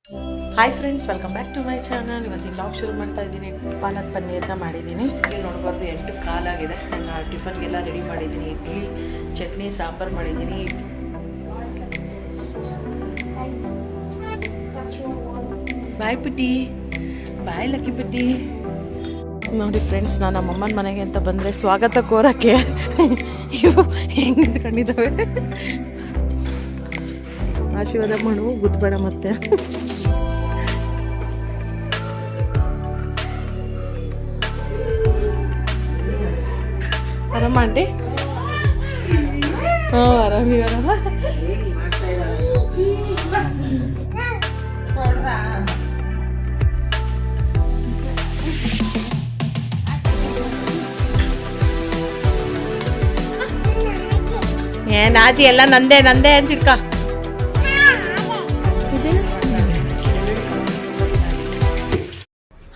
Hi friends, welcome back to my channel. ಇವತ್ತಿನ blog ಶುರು ಮಾಡ್ತಾ ಇದ್ದೀನಿ. ಪಾಲಕ್ ಪನ್ನೀರ್ನ ಮಾಡಿದ್ದೀನಿ. ಇಲ್ಲಿ ನೋಡ್ಬಾರ್ದು 8 ಕಾಲಾಗಿದೆ. ನಾನು ಟಿಫನ್ಗೆಲ್ಲ ರೆಡಿ ಮಾಡಿದ್ದೀನಿ. ಇಡ್ಲಿ, ಚಟ್ನಿ, ಸಾಂಬಾರು ಮಾಡಿದ್ದೀನಿ. ಬಾಯ್ ಪುಟ್ಟಿ, ಬಾಯ್ ಲಕ್ಕಿ ಪುಟ್ಟಿ. ನೋಡಿ ಫ್ರೆಂಡ್ಸ್, ನಾನು ನಮ್ಮಮ್ಮನ ಮನೆಗೆ ಅಂತ ಬಂದರೆ ಸ್ವಾಗತ ಕೋರಕ್ಕೆ ಇವು ಹೆಂಗೆ ನಿಂತ್ಕೊಂಡಿದ್ದಾವೆ. ಆಶೀರ್ವಾದ ಮಾಡು, ಗುದ್ಬೇಡ ಮತ್ತೆ. ಆರಾಮ ಆಂಟಿ? ಹಾಂ, ಆರಾಮ. ನಾದಿ ಎಲ್ಲ ನಂದೇ ಅಂತ ಇಟ್ಕ.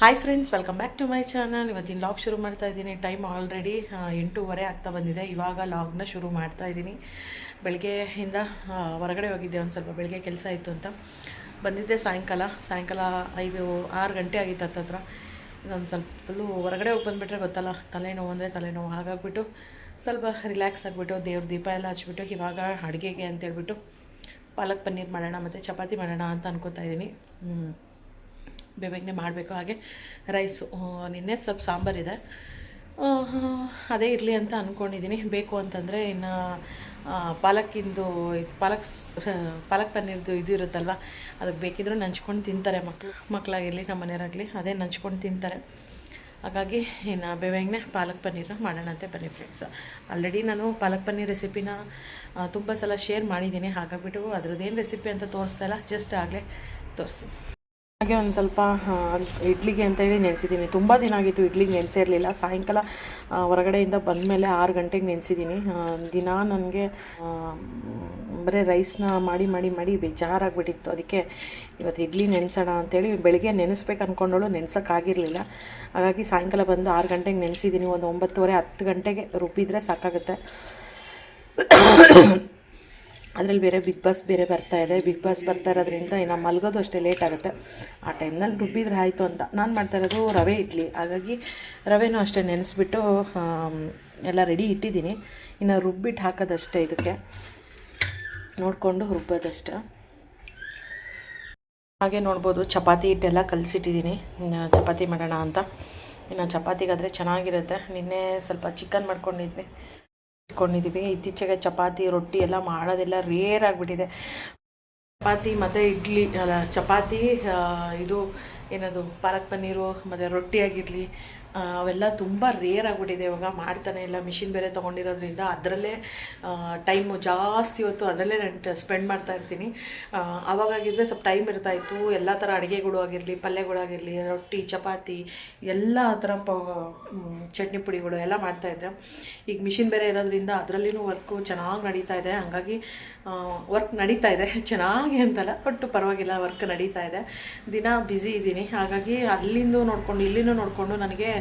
Hi friends, welcome back to my channel. ಇವತ್ತಿನ ಲಾಗ್ ಶುರು ಮಾಡ್ತಾ ಇದ್ದೀನಿ. ಟೈಮ್ ಆಲ್ರೆಡಿ 8:30 ಆಗ್ತಾ ಬಂದಿದೆ. ಇವಾಗ ಲಾಗ್ನ ಶುರು ಮಾಡ್ತಾ ಇದ್ದೀನಿ. ಬೆಳಗ್ಗೆಯಿಂದ ಹೊರಗಡೆ ಹೋಗಿದ್ದೆ, ಒಂದು ಸ್ವಲ್ಪ ಬೆಳಗ್ಗೆ ಕೆಲಸ ಇತ್ತು ಅಂತ ಬಂದಿದ್ದೆ. ಸಾಯಂಕಾಲ 5-6 ಗಂಟೆ ಆಗಿತ್ತು ಹತ್ತತ್ರ. ಇನ್ನೊಂದು ಸ್ವಲ್ಪ ಫುಲ್ಲು ಹೊರಗಡೆ ಹೋಗಿ ಬಂದುಬಿಟ್ರೆ ಗೊತ್ತಲ್ಲ, ತಲೆನೋವು ಅಂದರೆ ತಲೆನೋವು. ಹಾಗಾಗ್ಬಿಟ್ಟು ಸ್ವಲ್ಪ ರಿಲ್ಯಾಕ್ಸ್ ಆಗಿಬಿಟ್ಟು ದೇವ್ರ ದೀಪ ಎಲ್ಲ ಹಚ್ಬಿಟ್ಟು ಇವಾಗ ಅಡುಗೆಗೆ ಅಂತೇಳ್ಬಿಟ್ಟು ಪಾಲಕ್ ಪನ್ನೀರ್ ಮಾಡೋಣ ಮತ್ತು ಚಪಾತಿ ಮಾಡೋಣ ಅಂತ ಅನ್ಕೋತಾ ಇದ್ದೀನಿ. ಬೇಗನೆ ಮಾಡಬೇಕು. ಹಾಗೆ ರೈಸು, ನಿನ್ನೆ ಸ್ವಲ್ಪ ಸಾಂಬಾರಿದೆ, ಅದೇ ಇರಲಿ ಅಂತ ಅಂದ್ಕೊಂಡಿದ್ದೀನಿ. ಬೇಕು ಅಂತಂದರೆ ಇನ್ನು ಪಾಲಕ್ ಪನ್ನೀರ್ದು ಇದು ಇರುತ್ತಲ್ವ, ಅದಕ್ಕೆ ಬೇಕಿದ್ರೂ ನಂಚ್ಕೊಂಡು ತಿಂತಾರೆ ಮಕ್ಕಳಾಗಿರಲಿ ನಮ್ಮ ಮನೆಯವರಾಗಲಿ, ಅದೇ ನಂಚ್ಕೊಂಡು ತಿಂತಾರೆ. ಹಾಗಾಗಿ ಇನ್ನು ಬೇಗನೆ ಪಾಲಕ್ ಪನ್ನೀರನ್ನ ಮಾಡೋಣಂತೆ ಬನ್ನಿ ಫ್ರೆಂಡ್ಸ್. ಆಲ್ರೆಡಿ ನಾನು ಪಾಲಕ್ ಪನ್ನೀರ್ ರೆಸಿಪಿನ ತುಂಬ ಸಲ ಶೇರ್ ಮಾಡಿದ್ದೀನಿ. ಹಾಗಾಗ್ಬಿಟ್ಟು ಅದ್ರದ್ದೇನು ರೆಸಿಪಿ ಅಂತ ತೋರಿಸ್ತಾ ಇಲ್ಲ, ಜಸ್ಟ್ ಆಗಲೇ ತೋರಿಸ್ತೀನಿ. ಹಾಗೆ ಒಂದು ಸ್ವಲ್ಪ ಇಡ್ಲಿಗೆ ಅಂತೇಳಿ ನೆನೆಸಿದ್ದೀನಿ. ತುಂಬ ದಿನ ಆಗಿತ್ತು ಇಡ್ಲಿಗೆ ನೆನೆಸೇ ಇರಲಿಲ್ಲ. ಸಾಯಂಕಾಲ ಹೊರಗಡೆಯಿಂದ ಬಂದಮೇಲೆ 6 ಗಂಟೆಗೆ ನೆನೆಸಿದ್ದೀನಿ. ದಿನ ನನಗೆ ಬರೀ ರೈಸ್ನ ಮಾಡಿ ಬೇಜಾರಾಗಿಬಿಟ್ಟಿತ್ತು. ಅದಕ್ಕೆ ಇವತ್ತು ಇಡ್ಲಿ ನೆನೆಸೋಣ ಅಂತೇಳಿ ಬೆಳಗ್ಗೆ ನೆನೆಸ್ಬೇಕು ಅಂದ್ಕೊಂಡೋಳು, ನೆನೆಸೋಕ್ಕಾಗಿರಲಿಲ್ಲ. ಹಾಗಾಗಿ ಸಾಯಂಕಾಲ ಬಂದು 6 ಗಂಟೆಗೆ ನೆನೆಸಿದ್ದೀನಿ. ಒಂದು 9:30-10 ಗಂಟೆಗೆ ರುಬ್ಬಿದ್ರೆ ಸಾಕಾಗುತ್ತೆ. ಅದರಲ್ಲಿ ಬೇರೆ ಬಿಗ್ ಬಾಸ್ ಬರ್ತಾ ಇರೋದ್ರಿಂದ ಇನ್ನು ಮಲಗೋದು ಅಷ್ಟೇ ಲೇಟ್ ಆಗುತ್ತೆ. ಆ ಟೈಮ್ನಲ್ಲಿ ರುಬ್ಬಿದ್ರೆ ಆಯಿತು ಅಂತ ನಾನು ಮಾಡ್ತಾ ಇರೋದು ರವೆ ಇಡ್ಲಿ. ಹಾಗಾಗಿ ರವೆನೂ ಅಷ್ಟೇ ನೆನೆಸ್ಬಿಟ್ಟು ಎಲ್ಲ ರೆಡಿ ಇಟ್ಟಿದ್ದೀನಿ. ಇನ್ನು ರುಬ್ಬಿಟ್ಟು ಹಾಕೋದಷ್ಟೇ, ಇದಕ್ಕೆ ನೋಡಿಕೊಂಡು ರುಬ್ಬೋದಷ್ಟೇ. ಹಾಗೆ ನೋಡ್ಬೋದು, ಚಪಾತಿ ಹಿಟ್ಟೆಲ್ಲ ಕಲಸಿಟ್ಟಿದ್ದೀನಿ ಚಪಾತಿ ಮಾಡೋಣ ಅಂತ. ಇನ್ನು ಚಪಾತಿಗಾದರೆ ಚೆನ್ನಾಗಿರುತ್ತೆ. ನಿನ್ನೆ ಸ್ವಲ್ಪ ಚಿಕನ್ ಮಾಡ್ಕೊಂಡಿದ್ವಿ. ಇತ್ತೀಚೆಗೆ ಚಪಾತಿ ರೊಟ್ಟಿ ಎಲ್ಲ ಮಾಡೋದೆಲ್ಲ ರೇರ್ ಆಗಿಬಿಟ್ಟಿದೆ. ಚಪಾತಿ ಮತ್ತು ಇಡ್ಲಿ ಚಪಾತಿ ಇದು ಏನದು ಪಾಲಕ್ ಪನ್ನೀರು ಮತ್ತು ರೊಟ್ಟಿ ಆಗಿರಲಿ ಅವೆಲ್ಲ ತುಂಬ ರೇರ್ ಆಗಿಬಿಟ್ಟಿದೆ. ಇವಾಗ ಮಾಡ್ತಾನೆ ಇಲ್ಲ. ಮಿಷಿನ್ ಬೇರೆ ತೊಗೊಂಡಿರೋದ್ರಿಂದ ಅದರಲ್ಲೇ ಟೈಮು ಜಾಸ್ತಿ ಹೊತ್ತು ಅದರಲ್ಲೇ ನಾನು ಸ್ಪೆಂಡ್ ಮಾಡ್ತಾ ಇರ್ತೀನಿ. ಆವಾಗಾಗಿದ್ದರೆ ಸ್ವಲ್ಪ ಟೈಮ್ ಇರ್ತಾಯಿತ್ತು. ಎಲ್ಲ ಥರ ಅಡುಗೆಗಳು ಆಗಿರಲಿ, ಪಲ್ಯಗಳಾಗಿರಲಿ, ರೊಟ್ಟಿ, ಚಪಾತಿ ಎಲ್ಲ ಥರ ಚಟ್ನಿ ಪುಡಿಗಳು ಎಲ್ಲ ಮಾಡ್ತಾಯಿದ್ದೆ. ಈಗ ಮಿಷಿನ್ ಬೇರೆ ಇರೋದ್ರಿಂದ ಅದರಲ್ಲಿನೂ ವರ್ಕು ಚೆನ್ನಾಗಿ ನಡೀತಾ ಇದೆ. ಹಂಗಾಗಿ ವರ್ಕ್ ನಡೀತಾ ಇದೆ, ಚೆನ್ನಾಗಿ ಅಂತಲ್ಲ, ಬಟ್ ಪರವಾಗಿಲ್ಲ, ವರ್ಕ್ ನಡೀತಾ ಇದೆ. ದಿನ ಬ್ಯುಸಿ ಇದ್ದೀನಿ. ಹಾಗಾಗಿ ಅಲ್ಲಿಂದ ನೋಡಿಕೊಂಡು ಇಲ್ಲಿನೂ ನೋಡಿಕೊಂಡು ನನಗೆ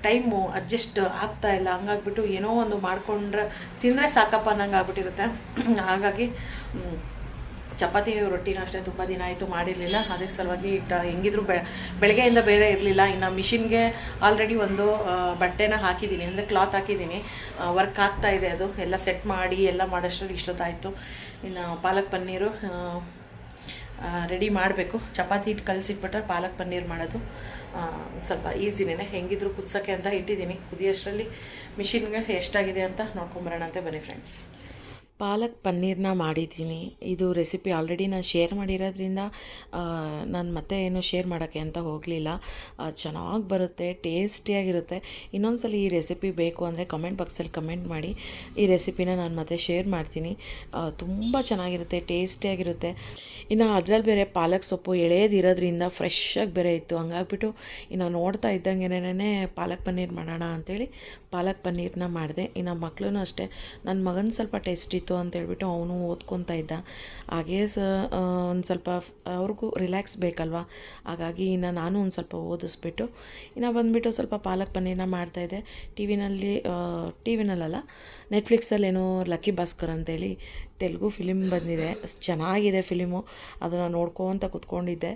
ಟೈಮು ಅಡ್ಜಸ್ಟ್ ಆಗ್ತಾ ಇಲ್ಲ. ಹಂಗಾಗ್ಬಿಟ್ಟು ಏನೋ ಒಂದು ಮಾಡಿಕೊಂಡ್ರೆ ತಿಂದರೆ ಸಾಕಪ್ಪ ಅನ್ನಂಗೆ ಆಗ್ಬಿಟ್ಟಿರುತ್ತೆ. ಹಾಗಾಗಿ ಚಪಾತಿ ರೊಟ್ಟಿನ ಅಷ್ಟೇ ತುಂಬ ದಿನ ಆಯಿತು ಮಾಡಿರಲಿಲ್ಲ. ಅದಕ್ಕೆ ಸಲುವಾಗಿ ಹೆಂಗಿದ್ರು ಬೆಳಗ್ಗೆಯಿಂದ ಬೇರೆ ಇರಲಿಲ್ಲ. ಇನ್ನು ಮಿಷಿನ್ಗೆ ಆಲ್ರೆಡಿ ಒಂದು ಬಟ್ಟೆನ ಹಾಕಿದ್ದೀನಿ, ಅಂದರೆ ಕ್ಲಾತ್ ಹಾಕಿದ್ದೀನಿ. ವರ್ಕ್ ಆಗ್ತಾ ಇದೆ, ಅದು ಎಲ್ಲ ಸೆಟ್ ಮಾಡಿ ಎಲ್ಲ ಮಾಡೋಷ್ಟರಲ್ಲಿ ಇಷ್ಟೊತ್ತಾಯಿತು. ಇನ್ನು ಪಾಲಕ್ ಪನ್ನೀರು ರೆಡಿ ಮಾಡಬೇಕು. ಚಪಾತಿ ಹಿಟ್ಟು ಕಲಸಿಟ್ಬಿಟ್ರೆ ಪಾಲಕ್ ಪನ್ನೀರ್ ಮಾಡೋದು ಸ್ವಲ್ಪ ಈಸಿನೇ. ಹೆಂಗಿದ್ರು ಕುದಿಸೋಕ್ಕೆ ಅಂತ ಇಟ್ಟಿದ್ದೀನಿ. ಕುದಿಯೋಷ್ಟರಲ್ಲಿ ಮಿಷಿನ್ಗೆ ಎಷ್ಟಾಗಿದೆ ಅಂತ ನೋಡ್ಕೊಂಬರೋಣ ಅಂತ ಬನ್ನಿ ಫ್ರೆಂಡ್ಸ್. ಪಾಲಕ್ ಪನ್ನೀರ್ನ ಮಾಡಿದ್ದೀನಿ. ಇದು ರೆಸಿಪಿ ಆಲ್ರೆಡಿ ನಾನು ಶೇರ್ ಮಾಡಿರೋದ್ರಿಂದ ನಾನು ಮತ್ತೆ ಏನು ಶೇರ್ ಮಾಡೋಕ್ಕೆ ಅಂತ ಹೋಗಲಿಲ್ಲ. ಚೆನ್ನಾಗಿ ಬರುತ್ತೆ, ಟೇಸ್ಟಿಯಾಗಿರುತ್ತೆ. ಇನ್ನೊಂದ್ಸಲ ಈ ರೆಸಿಪಿ ಬೇಕು ಅಂದರೆ ಕಮೆಂಟ್ ಬಾಕ್ಸಲ್ಲಿ ಕಮೆಂಟ್ ಮಾಡಿ. ಈ ರೆಸಿಪಿನ ನಾನು ಮತ್ತೆ ಶೇರ್ ಮಾಡ್ತೀನಿ. ತುಂಬ ಚೆನ್ನಾಗಿರುತ್ತೆ, ಟೇಸ್ಟಿಯಾಗಿರುತ್ತೆ. ಇನ್ನು ಅದರಲ್ಲಿ ಬೇರೆ ಪಾಲಕ್ ಸೊಪ್ಪು ಎಳೆದಿರೋದ್ರಿಂದ ಫ್ರೆಶ್ಶಾಗಿ ಬೇರೆ ಇತ್ತು. ಹಂಗಾಗ್ಬಿಟ್ಟು ಇನ್ನು ನೋಡ್ತಾ ಇದ್ದಂಗೆನೇ ಪಾಲಕ್ ಪನ್ನೀರ್ ಮಾಡೋಣ ಅಂಥೇಳಿ ಪಾಲಕ್ ಪನ್ನೀರ್ನ ಮಾಡಿದೆ. ಇನ್ನು ಮಕ್ಕಳು ಅಷ್ಟೇ, ನನ್ನ ಮಗನ ಸ್ವಲ್ಪ ಟೇಸ್ಟ್ ಇತ್ತು ಅಂತೇಳ್ಬಿಟ್ಟು ಅವನು ಓದ್ಕೊತಾ ಇದ್ದ. ಹಾಗೇ ಒಂದು ಸ್ವಲ್ಪ ಅವ್ರಿಗೂ ರಿಲ್ಯಾಕ್ಸ್ ಬೇಕಲ್ವ, ಹಾಗಾಗಿ ಇನ್ನು ನಾನು ಒಂದು ಸ್ವಲ್ಪ ಓದಿಸ್ಬಿಟ್ಟು ಇನ್ನು ಬಂದುಬಿಟ್ಟು ಸ್ವಲ್ಪ ಪಾಲಕ್ ಪನ್ನೀರ್ನ ಮಾಡ್ತಾಯಿದ್ದೆ. ಟಿವಿನಲ್ಲಲ್ಲ, ನೆಟ್ಫ್ಲಿಕ್ಸಲ್ಲೇನೋ ಲಕ್ಕಿ ಭಾಸ್ಕರ್ ಅಂತೇಳಿ ತೆಲುಗು ಫಿಲಿಮ್ ಬಂದಿದೆ, ಚೆನ್ನಾಗಿದೆ ಫಿಲಿಮು. ಅದನ್ನು ನೋಡ್ಕೊತ ಕೂತ್ಕೊಂಡಿದ್ದೆ.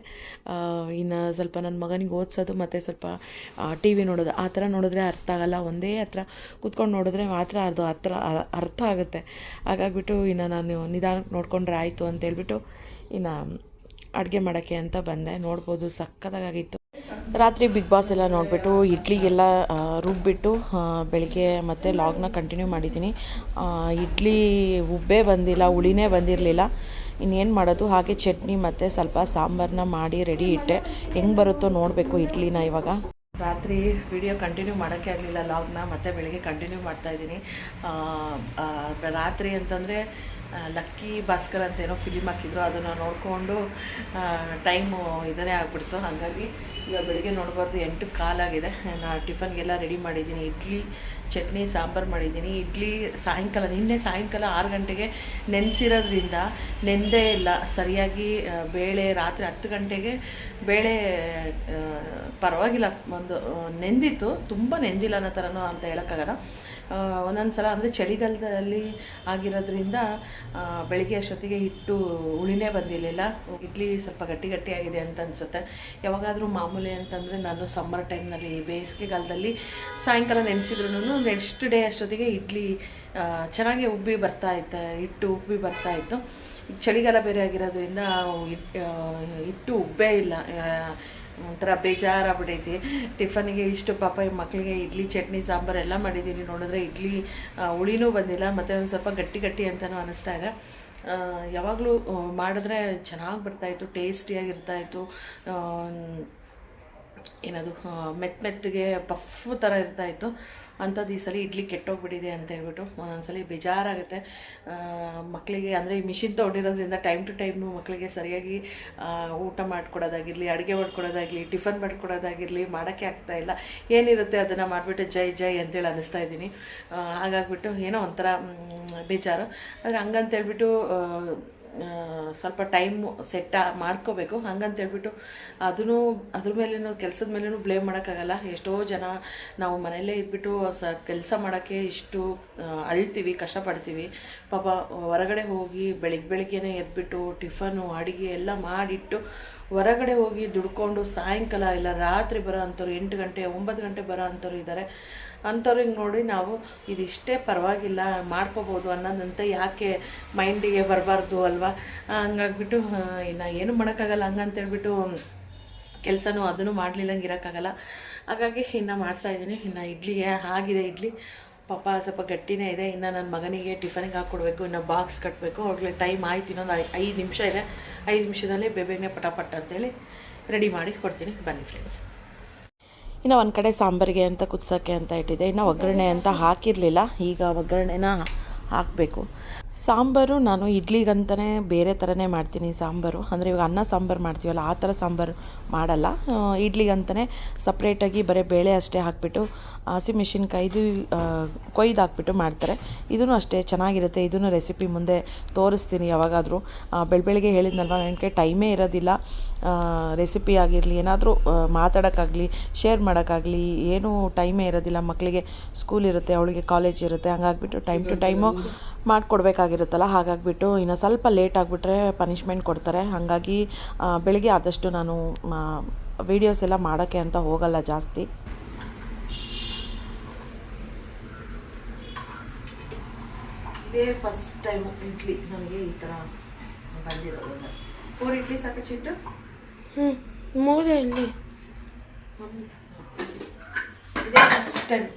ಇನ್ನು ಸ್ವಲ್ಪ ನನ್ನ ಮಗನಿಗೆ ಓದಿಸೋದು ಮತ್ತು ಸ್ವಲ್ಪ ಟಿ ವಿ ನೋಡೋದು, ಆ ಥರ ನೋಡಿದ್ರೆ ಅರ್ಥ ಆಗಲ್ಲ. ಒಂದೇ ಹತ್ರ ಕೂತ್ಕೊಂಡು ನೋಡಿದ್ರೆ ಮಾತ್ರ ಅದು ಅರ್ಥ ಆಗುತ್ತೆ. ಹಾಗಾಗಿಬಿಟ್ಟು ಇನ್ನು ನಾನು ನಿಧಾನಕ್ಕೆ ನೋಡಿಕೊಂಡ್ರೆ ಆಯಿತು ಅಂತೇಳ್ಬಿಟ್ಟು ಇನ್ನು ಅಡುಗೆ ಮಾಡೋಕ್ಕೆ ಅಂತ ಬಂದೆ. ನೋಡ್ಬೋದು ಸಕ್ಕತ್ತಾಗಿತ್ತು. ರಾತ್ರಿ ಬಿಗ್ ಬಾಸ್ ಎಲ್ಲ ನೋಡಿಬಿಟ್ಟು ಇಡ್ಲಿಗೆಲ್ಲ ರುಬ್ಬಿಟ್ಟು ಬೆಳಗ್ಗೆ ಮತ್ತೆ ಲಾಗ್ನ ಕಂಟಿನ್ಯೂ ಮಾಡಿದ್ದೀನಿ. ಇಡ್ಲಿ ಉಬ್ಬೇ ಬಂದಿಲ್ಲ, ಹುಳಿನೇ ಬಂದಿರಲಿಲ್ಲ. ಇನ್ನೇನು ಮಾಡೋದು, ಹಾಗೆ ಚಟ್ನಿ ಮತ್ತು ಸ್ವಲ್ಪ ಸಾಂಬಾರನ್ನ ಮಾಡಿ ರೆಡಿ ಇಟ್ಟೆ. ಹೆಂಗೆ ಬರುತ್ತೋ ನೋಡಬೇಕು ಇಡ್ಲಿನ ಇವಾಗ. ರಾತ್ರಿ ವಿಡಿಯೋ ಕಂಟಿನ್ಯೂ ಮಾಡೋಕ್ಕೆ ಆಗಲಿಲ್ಲ, ಲಾಗ್ನ ಮತ್ತೆ ಬೆಳಗ್ಗೆ ಕಂಟಿನ್ಯೂ ಮಾಡ್ತಾಯಿದ್ದೀನಿ. ರಾತ್ರಿ ಅಂತಂದರೆ ಲಕ್ಕಿ ಭಾಸ್ಕರ್ ಅಂತ ಏನೋ ಫಿಲಿಮ್ ಹಾಕಿದ್ರು, ಅದನ್ನು ನೋಡಿಕೊಂಡು ಟೈಮು ಇದನ್ನೇ ಆಗಿಬಿಡ್ತು. ಹಾಗಾಗಿ ಇವಾಗ ಬೆಳಗ್ಗೆ ನೋಡ್ಬಾರ್ದು 8 ಕಾಲಾಗಿದೆ. ನಾನು ಟಿಫನ್ಗೆಲ್ಲ ರೆಡಿ ಮಾಡಿದ್ದೀನಿ. ಇಡ್ಲಿ ಚಟ್ನಿ ಸಾಂಬಾರು ಮಾಡಿದ್ದೀನಿ. ಇಡ್ಲಿ ನಿನ್ನೆ ಸಾಯಂಕಾಲ 6 ಗಂಟೆಗೆ ನೆನೆಸಿರೋದ್ರಿಂದ ನೆಂದೇ ಇಲ್ಲ ಸರಿಯಾಗಿ. ಬೇಳೆ ರಾತ್ರಿ 10 ಗಂಟೆಗೆ ಬೇಳೆ ಪರವಾಗಿಲ್ಲ, ಒಂದು ನೆಂದಿತ್ತು, ತುಂಬ ನೆಂದಿಲ್ಲ ಅನ್ನೋ ಥರನೂ ಅಂತ ಹೇಳೋಕ್ಕಾಗಲ್ಲ. ಒಂದೊಂದು ಸಲ ಅಂದರೆ ಚಳಿಗಾಲದಲ್ಲಿ ಆಗಿರೋದ್ರಿಂದ ಬೆಳಗ್ಗೆ ಅಷ್ಟೊತ್ತಿಗೆ ಹಿಟ್ಟು ಹುಳಿನೇ ಬಂದಿರಲಿಲ್ಲ. ಇಡ್ಲಿ ಸ್ವಲ್ಪ ಗಟ್ಟಿಯಾಗಿದೆ ಅಂತ ಅನಿಸುತ್ತೆ. ಯಾವಾಗಾದರೂ ಮಾಮೂಲಿ ಅಂತಂದರೆ ನಾನು ಸಮ್ಮರ್ ಟೈಮ್ನಲ್ಲಿ ಬೇಸಿಗೆಗಾಲದಲ್ಲಿ ಸಾಯಂಕಾಲ ನೆನೆಸಿದ್ರು ನೆಕ್ಸ್ಟ್ ಡೇ ಅಷ್ಟೊತ್ತಿಗೆ ಇಡ್ಲಿ ಚೆನ್ನಾಗಿ ಉಬ್ಬಿ ಬರ್ತಾಯಿತ್ತು, ಹಿಟ್ಟು ಉಬ್ಬಿ ಬರ್ತಾಯಿತ್ತು. ಚಳಿಗಾಲ ಬೇರೆ ಆಗಿರೋದ್ರಿಂದ ಹಿಟ್ಟು ಉಬ್ಬೇ ಇಲ್ಲ. ಒಂಥರ ಬೇಜಾರಾಗ್ಬಿಟ್ಟೈತಿ. ಟಿಫನಿಗೆ ಇಷ್ಟು ಪಾಪ ಮಕ್ಕಳಿಗೆ ಇಡ್ಲಿ ಚಟ್ನಿ ಸಾಂಬಾರು ಎಲ್ಲ ಮಾಡಿದ್ದೀನಿ. ನೋಡಿದ್ರೆ ಇಡ್ಲಿ ಹುಳಿನೂ ಬಂದಿಲ್ಲ, ಮತ್ತು ಒಂದು ಸ್ವಲ್ಪ ಗಟ್ಟಿ ಅಂತಲೂ ಅನ್ನಿಸ್ತಾ ಇದೆ. ಯಾವಾಗಲೂ ಮಾಡಿದ್ರೆ ಚೆನ್ನಾಗಿ ಬರ್ತಾಯಿತ್ತು, ಟೇಸ್ಟಿಯಾಗಿರ್ತಾಯಿತ್ತು. ಏನದು ಮೆತ್ತಗೆ ಪಫ್ ಥರ ಇರ್ತಾಯಿತ್ತು. ಅಂಥದ್ದು ಈ ಸಲ ಇಡ್ಲಿ ಕೆಟ್ಟೋಗ್ಬಿಟ್ಟಿದೆ ಅಂತ ಹೇಳ್ಬಿಟ್ಟು ಒಂದೊಂದ್ಸಲ ಬೇಜಾರಾಗುತ್ತೆ. ಮಕ್ಕಳಿಗೆ ಅಂದರೆ ಈ ಮಿಷಿನ್ ತೊಗೊಂಡಿರೋದ್ರಿಂದ ಟೈಮ್ ಟು ಟೈಮು ಮಕ್ಕಳಿಗೆ ಸರಿಯಾಗಿ ಊಟ ಮಾಡಿಕೊಡೋದಾಗಿರಲಿ, ಅಡುಗೆ ಮಾಡ್ಕೊಡೋದಾಗಲಿ, ಟಿಫನ್ ಮಾಡಿಕೊಡೋದಾಗಿರಲಿ ಮಾಡೋಕ್ಕೆ ಆಗ್ತಾಯಿಲ್ಲ. ಏನಿರುತ್ತೆ ಅದನ್ನು ಮಾಡಿಬಿಟ್ಟು ಜೈ ಅಂತೇಳಿ ಅನ್ನಿಸ್ತಾ ಇದ್ದೀನಿ. ಹಾಗಾಗ್ಬಿಟ್ಟು ಏನೋ ಒಂಥರ ಬೇಜಾರು. ಆದರೆ ಹಂಗಂತೇಳ್ಬಿಟ್ಟು ಸ್ವಲ್ಪ ಟೈಮು ಸೆಟ್ ಮಾಡ್ಕೋಬೇಕು. ಹಂಗಂತೇಳ್ಬಿಟ್ಟು ಅದ್ರ ಮೇಲೂ ಕೆಲಸದ ಮೇಲೂ ಬ್ಲೇಮ್ ಮಾಡೋಕ್ಕಾಗಲ್ಲ. ಎಷ್ಟೋ ಜನ ನಾವು ಮನೆಯಲ್ಲೇ ಇದ್ಬಿಟ್ಟು ಕೆಲಸ ಮಾಡೋಕ್ಕೆ ಇಷ್ಟು ಅಳ್ತೀವಿ, ಕಷ್ಟಪಡ್ತೀವಿ. ಪಾಪ ಹೊರಗಡೆ ಹೋಗಿ ಬೆಳಿಗ್ಗೆನೇ ಎದ್ಬಿಟ್ಟು ಟಿಫನು ಅಡುಗೆ ಎಲ್ಲ ಮಾಡಿಟ್ಟು ಹೊರಗಡೆ ಹೋಗಿ ದುಡ್ಕೊಂಡು ಸಾಯಂಕಾಲ ಇಲ್ಲ ರಾತ್ರಿ ಬರೋ ಅಂಥವ್ರು 8 ಗಂಟೆ 9 ಗಂಟೆ ಬರೋ ಅಂಥವ್ರು ಇದ್ದಾರೆ. ಅಂಥವ್ರಿಗೆ ನೋಡಿ ನಾವು ಇದಿಷ್ಟೇ ಪರವಾಗಿಲ್ಲ ಮಾಡ್ಕೋಬೋದು ಅನ್ನೋದಂತೆ ಯಾಕೆ ಮೈಂಡಿಗೆ ಬರಬಾರ್ದು ಅಲ್ವಾ? ಹಂಗಾಗ್ಬಿಟ್ಟು ಇನ್ನು ಏನು ಮಾಡೋಕ್ಕಾಗಲ್ಲ. ಹಂಗಂತೇಳ್ಬಿಟ್ಟು ಕೆಲಸನೂ ಅದನ್ನು ಮಾಡಲಿಲ್ಲಂಗೆ ಇರೋಕ್ಕಾಗಲ್ಲ. ಹಾಗಾಗಿ ಇನ್ನು ಮಾಡ್ತಾಯಿದ್ದೀನಿ. ಇನ್ನು ಇಡ್ಲಿಗೆ ಆಗಿದೆ ಇಡ್ಲಿ, ಪಾಪ ಸ್ವಲ್ಪ ಗಟ್ಟಿನೇ ಇದೆ. ಇನ್ನು ನನ್ನ ಮಗನಿಗೆ ಟಿಫನಿಗೆ ಹಾಕ್ಕೊಡ್ಬೇಕು, ಇನ್ನು ಬಾಕ್ಸ್ ಕಟ್ಟಬೇಕು. ಅವ್ರಿಗೆ ಟೈಮ್ ಆಯ್ತು, ಇನ್ನೊಂದು 5 ನಿಮಿಷ ಇದೆ. 5 ನಿಮಿಷದಲ್ಲಿ ಬೇಗನೆ ಪಟಾಪಟ್ ಅಂತೇಳಿ ರೆಡಿ ಮಾಡಿ ಕೊಡ್ತೀನಿ. ಬನ್ನಿ ಫ್ರೆಂಡ್ಸ್. ಇನ್ನು ಒಂದು ಕಡೆ ಸಾಂಬಾರಿಗೆ ಅಂತ ಕುದಿಸೋಕ್ಕೆ ಅಂತ ಇಟ್ಟಿದ್ದೆ. ಇನ್ನು ಒಗ್ಗರಣೆ ಅಂತ ಹಾಕಿರಲಿಲ್ಲ, ಈಗ ಒಗ್ಗರಣೆನ ಹಾಕಬೇಕು. ಸಾಂಬಾರು ನಾನು ಇಡ್ಲಿಗಂತಲೇ ಬೇರೆ ಥರನೇ ಮಾಡ್ತೀನಿ ಸಾಂಬಾರು. ಅಂದರೆ ಇವಾಗ ಅನ್ನ ಸಾಂಬಾರು ಮಾಡ್ತೀವಲ್ಲ ಆ ಥರ ಸಾಂಬಾರು ಮಾಡಲ್ಲ. ಇಡ್ಲಿಗಂತಲೇ ಸಪ್ರೇಟಾಗಿ ಬರೀ ಬೇಳೆ ಅಷ್ಟೇ ಹಾಕಿಬಿಟ್ಟು ಹಸಿಮೆಣ್ಸಿನ್ಕಾಯ್ದು ಕೊಯ್ದು ಹಾಕ್ಬಿಟ್ಟು ಮಾಡ್ತಾರೆ. ಇದೂ ಅಷ್ಟೇ ಚೆನ್ನಾಗಿರುತ್ತೆ. ಇದನ್ನು ರೆಸಿಪಿ ಮುಂದೆ ತೋರಿಸ್ತೀನಿ ಯಾವಾಗಾದರೂ. ಬೆಳಗ್ಗೆ ಹೇಳಿದ್ನಲ್ವ, ನನಗೆ ಟೈಮೇ ಇರೋದಿಲ್ಲ. ರೆಸಿಪಿ ಆಗಿರಲಿ, ಏನಾದರೂ ಮಾತಾಡೋಕ್ಕಾಗಲಿ, ಶೇರ್ ಮಾಡೋಕ್ಕಾಗಲಿ ಏನೂ ಟೈಮೇ ಇರೋದಿಲ್ಲ. ಮಕ್ಕಳಿಗೆ ಸ್ಕೂಲ್ ಇರುತ್ತೆ, ಅವಳಿಗೆ ಕಾಲೇಜ್ ಇರುತ್ತೆ. ಹಂಗಾಗ್ಬಿಟ್ಟು ಟೈಮ್ ಟು ಟೈಮು ಮಾಡಿಕೊಡ್ಬೇಕಾಗಿರುತ್ತಲ್ಲ. ಹಾಗಾಗಿಬಿಟ್ಟು ಇನ್ನು ಸ್ವಲ್ಪ ಲೇಟ್ ಆಗಿಬಿಟ್ರೆ ಪನಿಷ್ಮೆಂಟ್ ಕೊಡ್ತಾರೆ. ಹಾಗಾಗಿ ಬೆಳಗ್ಗೆ ಆದಷ್ಟು ನಾನು ವೀಡಿಯೋಸ್ ಎಲ್ಲ ಮಾಡೋಕ್ಕೆ ಅಂತ ಹೋಗಲ್ಲ ಜಾಸ್ತಿ. ಇದೇ ಫಸ್ಟ್ ಟೈಮು ಇಡ್ಲಿ ನನಗೆ ಈ ಥರ ಬಂದಿರೋದು. 4 ಇಡ್ಲಿ ಸಾಕು ಚಿಟ್ಟು? 3 ಇಡ್ಲಿ. ಇದೇ ಫಸ್ಟ್ ಟೈಮ್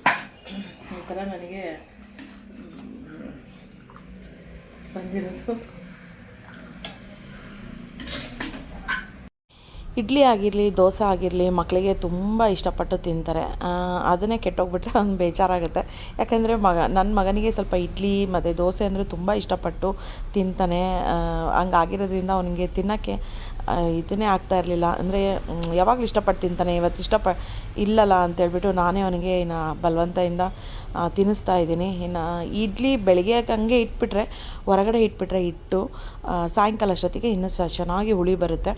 ಈ ಥರ ನನಗೆ ಬಂದಿರೋದು. ಇಡ್ಲಿ ಆಗಿರಲಿ, ದೋಸೆ ಆಗಿರಲಿ, ಮಕ್ಕಳಿಗೆ ತುಂಬ ಇಷ್ಟಪಟ್ಟು ತಿಂತಾರೆ. ಅದನ್ನೇ ಕೆಟ್ಟೋಗ್ಬಿಟ್ರೆ ಒಂದು ಬೇಜಾರಾಗುತ್ತೆ. ಯಾಕೆಂದರೆ ನನ್ನ ಮಗನಿಗೆ ಸ್ವಲ್ಪ ಇಡ್ಲಿ ಮತ್ತು ದೋಸೆ ಅಂದರೆ ತುಂಬ ಇಷ್ಟಪಟ್ಟು ತಿಂತಾನೆ. ಹಂಗಾಗಿರೋದ್ರಿಂದ ಅವನಿಗೆ ತಿನ್ನೋಕ್ಕೆ ಇದನ್ನೇ ಆಗ್ತಾ ಇರಲಿಲ್ಲ. ಅಂದರೆ ಯಾವಾಗಲೂ ಇಷ್ಟಪಟ್ಟು ತಿಂತಾನೆ, ಇವತ್ತು ಇಲ್ಲಲ್ಲ ಅಂತೇಳ್ಬಿಟ್ಟು ನಾನೇ ಅವನಿಗೆ ಇನ್ನು ಬಲವಂತದಿಂದ ತಿನ್ನಿಸ್ತಾ ಇದ್ದೀನಿ. ಇನ್ನು ಇಡ್ಲಿ ಬೆಳಗ್ಗೆ ಹಂಗೆ ಇಟ್ಬಿಟ್ರೆ, ಹೊರಗಡೆ ಇಟ್ಬಿಟ್ರೆ ಹಿಟ್ಟು ಸಾಯಂಕಾಲ ಅಷ್ಟೊತ್ತಿಗೆ ಇನ್ನೂ ಚೆನ್ನಾಗಿ ಹುಳಿ ಬರುತ್ತೆ.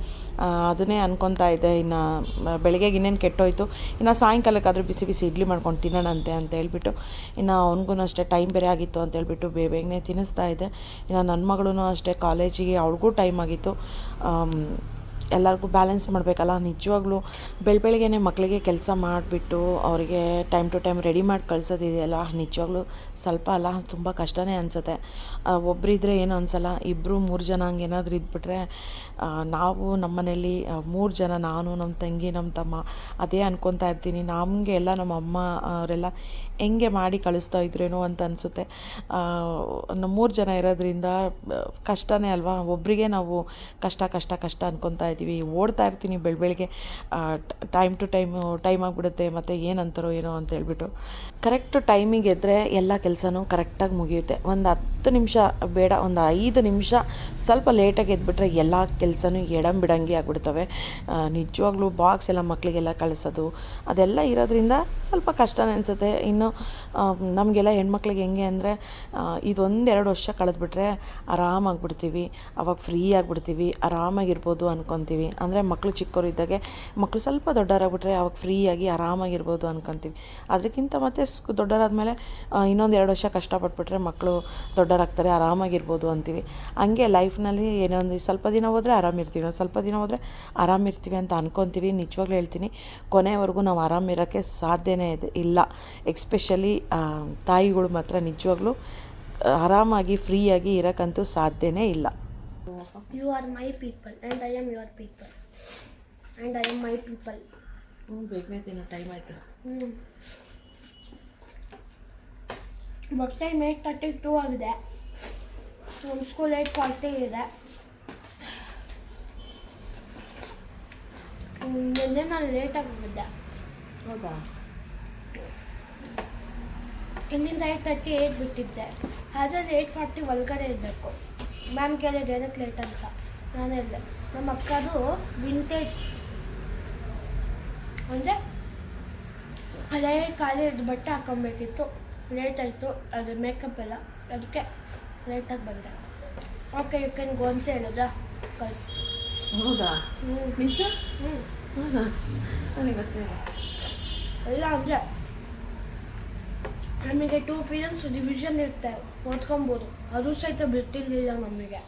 ಅದನ್ನೇ ಅನ್ಕೊತಾ ಇದ್ದೆ. ಇನ್ನು ಬೆಳಗ್ಗೆಗೆ ಇನ್ನೇನು ಕೆಟ್ಟೋಯ್ತು, ಇನ್ನು ಸಾಯಂಕಾಲಕ್ಕಾದರೂ ಬಿಸಿ ಬಿಸಿ ಇಡ್ಲಿ ಮಾಡ್ಕೊಂಡು ತಿನ್ನೋಣಂತೆ ಅಂತ ಹೇಳ್ಬಿಟ್ಟು, ಇನ್ನು ಅವ್ನಿಗೂ ಅಷ್ಟೇ ಟೈಮ್ ಬೇರೆ ಆಗಿತ್ತು ಅಂತೇಳ್ಬಿಟ್ಟು ಬೇಗನೆ ತಿನ್ನಿಸ್ತಾ ಇದ್ದೆ. ಇನ್ನು ನನ್ನ ಮಗಳೂ ಅಷ್ಟೇ ಕಾಲೇಜಿಗೆ, ಅವ್ಳಿಗೂ ಟೈಮ್ ಆಗಿತ್ತು. ಎಲ್ಲರಿಗೂ ಬ್ಯಾಲೆನ್ಸ್ ಮಾಡಬೇಕಲ್ಲ. ನಿಜವಾಗ್ಲೂ ಬೆಳಗ್ಗೆನೇ ಮಕ್ಕಳಿಗೆ ಕೆಲಸ ಮಾಡಿಬಿಟ್ಟು ಅವರಿಗೆ ಟೈಮ್ ಟು ಟೈಮ್ ರೆಡಿ ಮಾಡಿ ಕಳ್ಸೋದಿದೆಯಲ್ಲ, ನಿಜವಾಗ್ಲೂ ಸ್ವಲ್ಪ ಅಲ್ಲ, ತುಂಬ ಕಷ್ಟನೇ ಅನಿಸುತ್ತೆ. ಒಬ್ಬರಿದ್ದರೆ ಏನು ಅನಿಸಲ್ಲ, 2-3 ಜನ ಹಂಗೆ ಏನಾದರೂ ಇದ್ಬಿಟ್ರೆ, ನಾವು ನಮ್ಮ ಮನೇಲಿ 3 ಜನ, ನಾನು, ನಮ್ಮ ತಂಗಿ, ನಮ್ಮ ತಮ್ಮ, ಅದೇ ಅನ್ಕೊತಾ ಇರ್ತೀನಿ. ನಮಗೆ ಎಲ್ಲ ನಮ್ಮ ಅಮ್ಮ ಅವರೆಲ್ಲ ಹೆಂಗೆ ಮಾಡಿ ಕಳಿಸ್ತಾ ಇದ್ರೇನೋ ಅಂತ ಅನಿಸುತ್ತೆ. 3 ಜನ ಇರೋದ್ರಿಂದ ಕಷ್ಟನೇ ಅಲ್ವಾ. ಒಬ್ಬರಿಗೆ ನಾವು ಕಷ್ಟ ಅನ್ಕೊತಾ ಇದ್ದೀವಿ. ಓಡ್ತಾ ಇರ್ತೀನಿ ಬೆಳಗ್ಗೆ, ಟೈಮ್ ಟು ಟೈಮ್ ಆಗಿಬಿಡುತ್ತೆ. ಮತ್ತು ಏನಂತಾರೋ ಏನೋ ಅಂತ ಹೇಳ್ಬಿಟ್ಟು ಕರೆಕ್ಟ್ ಟೈಮಿಗೆ ಎದ್ದರೆ ಎಲ್ಲ ಕೆಲಸನೂ ಕರೆಕ್ಟಾಗಿ ಮುಗಿಯುತ್ತೆ. ಒಂದು 10 ನಿಮಿಷ ಬೇಡ, ಒಂದು 5 ನಿಮಿಷ ಸ್ವಲ್ಪ ಲೇಟಾಗಿ ಎದ್ಬಿಟ್ರೆ ಎಲ್ಲ ಕೆಲಸನೂ ಬಿಡಂಗೆ ಆಗಿಬಿಡ್ತವೆ. ನಿಜವಾಗ್ಲೂ ಬಾಕ್ಸ್ ಎಲ್ಲ ಮಕ್ಕಳಿಗೆಲ್ಲ ಕಳಿಸೋದು ಅದೆಲ್ಲ ಇರೋದ್ರಿಂದ ಸ್ವಲ್ಪ ಕಷ್ಟನೇ ಅನಿಸುತ್ತೆ. ಇನ್ನು ನಮಗೆಲ್ಲ ಹೆಣ್ಮಕ್ಳಿಗೆ ಹೆಂಗೆ ಅಂದರೆ, ಇದೊಂದೆರಡು ವರ್ಷ ಕಳೆದ್ಬಿಟ್ರೆ ಆರಾಮಾಗಿಬಿಡ್ತೀವಿ, ಅವಾಗ ಫ್ರೀ ಆಗಿಬಿಡ್ತೀವಿ, ಆರಾಮಾಗಿರ್ಬೋದು ಅನ್ಕೊತೀವಿ. ಅಂದರೆ ಮಕ್ಕಳು ಚಿಕ್ಕವರು ಇದ್ದಾಗೆ, ಮಕ್ಕಳು ಸ್ವಲ್ಪ ದೊಡ್ಡವರಾಗ್ಬಿಟ್ರೆ ಅವಾಗ ಫ್ರೀಯಾಗಿ ಆರಾಮಾಗಿರ್ಬೋದು ಅನ್ಕೊತೀವಿ. ಅದಕ್ಕಿಂತ ಮತ್ತೆ ದೊಡ್ಡವರಾದ್ಮೇಲೆ ಇನ್ನೊಂದು 2 ವರ್ಷ ಕಷ್ಟಪಟ್ಬಿಟ್ರೆ ಮಕ್ಕಳು ದೊಡ್ಡವರಾಗ್ತಾರೆ, ಆರಾಮಾಗಿರ್ಬೋದು ಅಂತೀವಿ. ಹಂಗೆ ಲೈಫ್ನಲ್ಲಿ ಏನೋ ಒಂದು ಸ್ವಲ್ಪ ದಿನ ಹೋದರೆ ಆರಾಮಿರ್ತೀವಿ, ಸ್ವಲ್ಪ ದಿನ ಹೋದರೆ ಆರಾಮಿರ್ತೀವಿ ಅಂತ ಅನ್ಕೊತೀವಿ. ನಿಜವಾಗ್ಲೂ ಹೇಳ್ತೀನಿ, ಕೊನೆವರೆಗೂ ನಾವು ಆರಾಮಿರೋಕ್ಕೆ ಸಾಧ್ಯನೇ ಇಲ್ಲ. ಎಕ್ಸ್ಪೆಷಲಿ ತಾಯಿಗಳು ಮಾತ್ರ ನಿಜವಾಗ್ಲೂ ಆರಾಮಾಗಿ ಫ್ರೀಯಾಗಿ ಇರೋಕ್ಕಂತೂ ಸಾಧ್ಯನೇ ಇಲ್ಲ. You are my people and I am your people and I am my people. ಬೇಗನೆ ತಿನ್ನೋ ಟೈಮ್ ಆಯಿತು. ಬಟ್ ಟೈಮ್ 8:32 ಆಗಿದೆ. ನಮ್ಮ ಸ್ಕೂಲ್ 8:40 ಇದೆ. ನಿನ್ನೆ ನಾನು ಲೇಟಾಗಿ ಹೋಗಿದ್ದೆ. ಹೌದಾ? ಇಲ್ಲಿಂದ 8:38 ಬಿಟ್ಟಿದ್ದೆ. ಅದರಲ್ಲಿ 8:40 ಒಳಗಡೆ ಇರಬೇಕು. ಮ್ಯಾಮ್ ಕೇಳಿದೆ ಏನಕ್ಕೆ ಲೇಟ್ ಅಂತ. ನಾನೇ ಇದ್ದೆ. ನಮ್ಮ ಅಕ್ಕದು ವಿಂಟೇಜ್ ಅಂದರೆ ಹಳೆ ಕಾಲೇಜ್ ಬಟ್ಟೆ ಹಾಕೊಬೇಕಿತ್ತು. ಲೇಟ್ ಆಯಿತು, ಅದು ಮೇಕಪ್ ಎಲ್ಲ, ಅದಕ್ಕೆ ಲೇಟಾಗಿ ಬಂದೆ. ಓಕೆ ಯು ಕ್ಯಾನ್ ಗೋ ಅಂತ ಹೇಳಿದ, ಕಳಿಸಿ. ಹೌದಾ? ನಿಜ? ಹೌದಾ? ನನಗೆ ಗೊತ್ತಿಲ್ಲ. ಇಲ್ಲ ಅಂದರೆ ನಮಗೆ 2 ಪೀರಿಯಡ್ಸ್ ರಿವಿಷನ್ ಇರುತ್ತೆ, ಓದ್ಕೊಬೋದು. ಅದು ಸಹಿತ ಬಿಟ್ಟಿರಲಿಲ್ಲ ನಮಗೆ.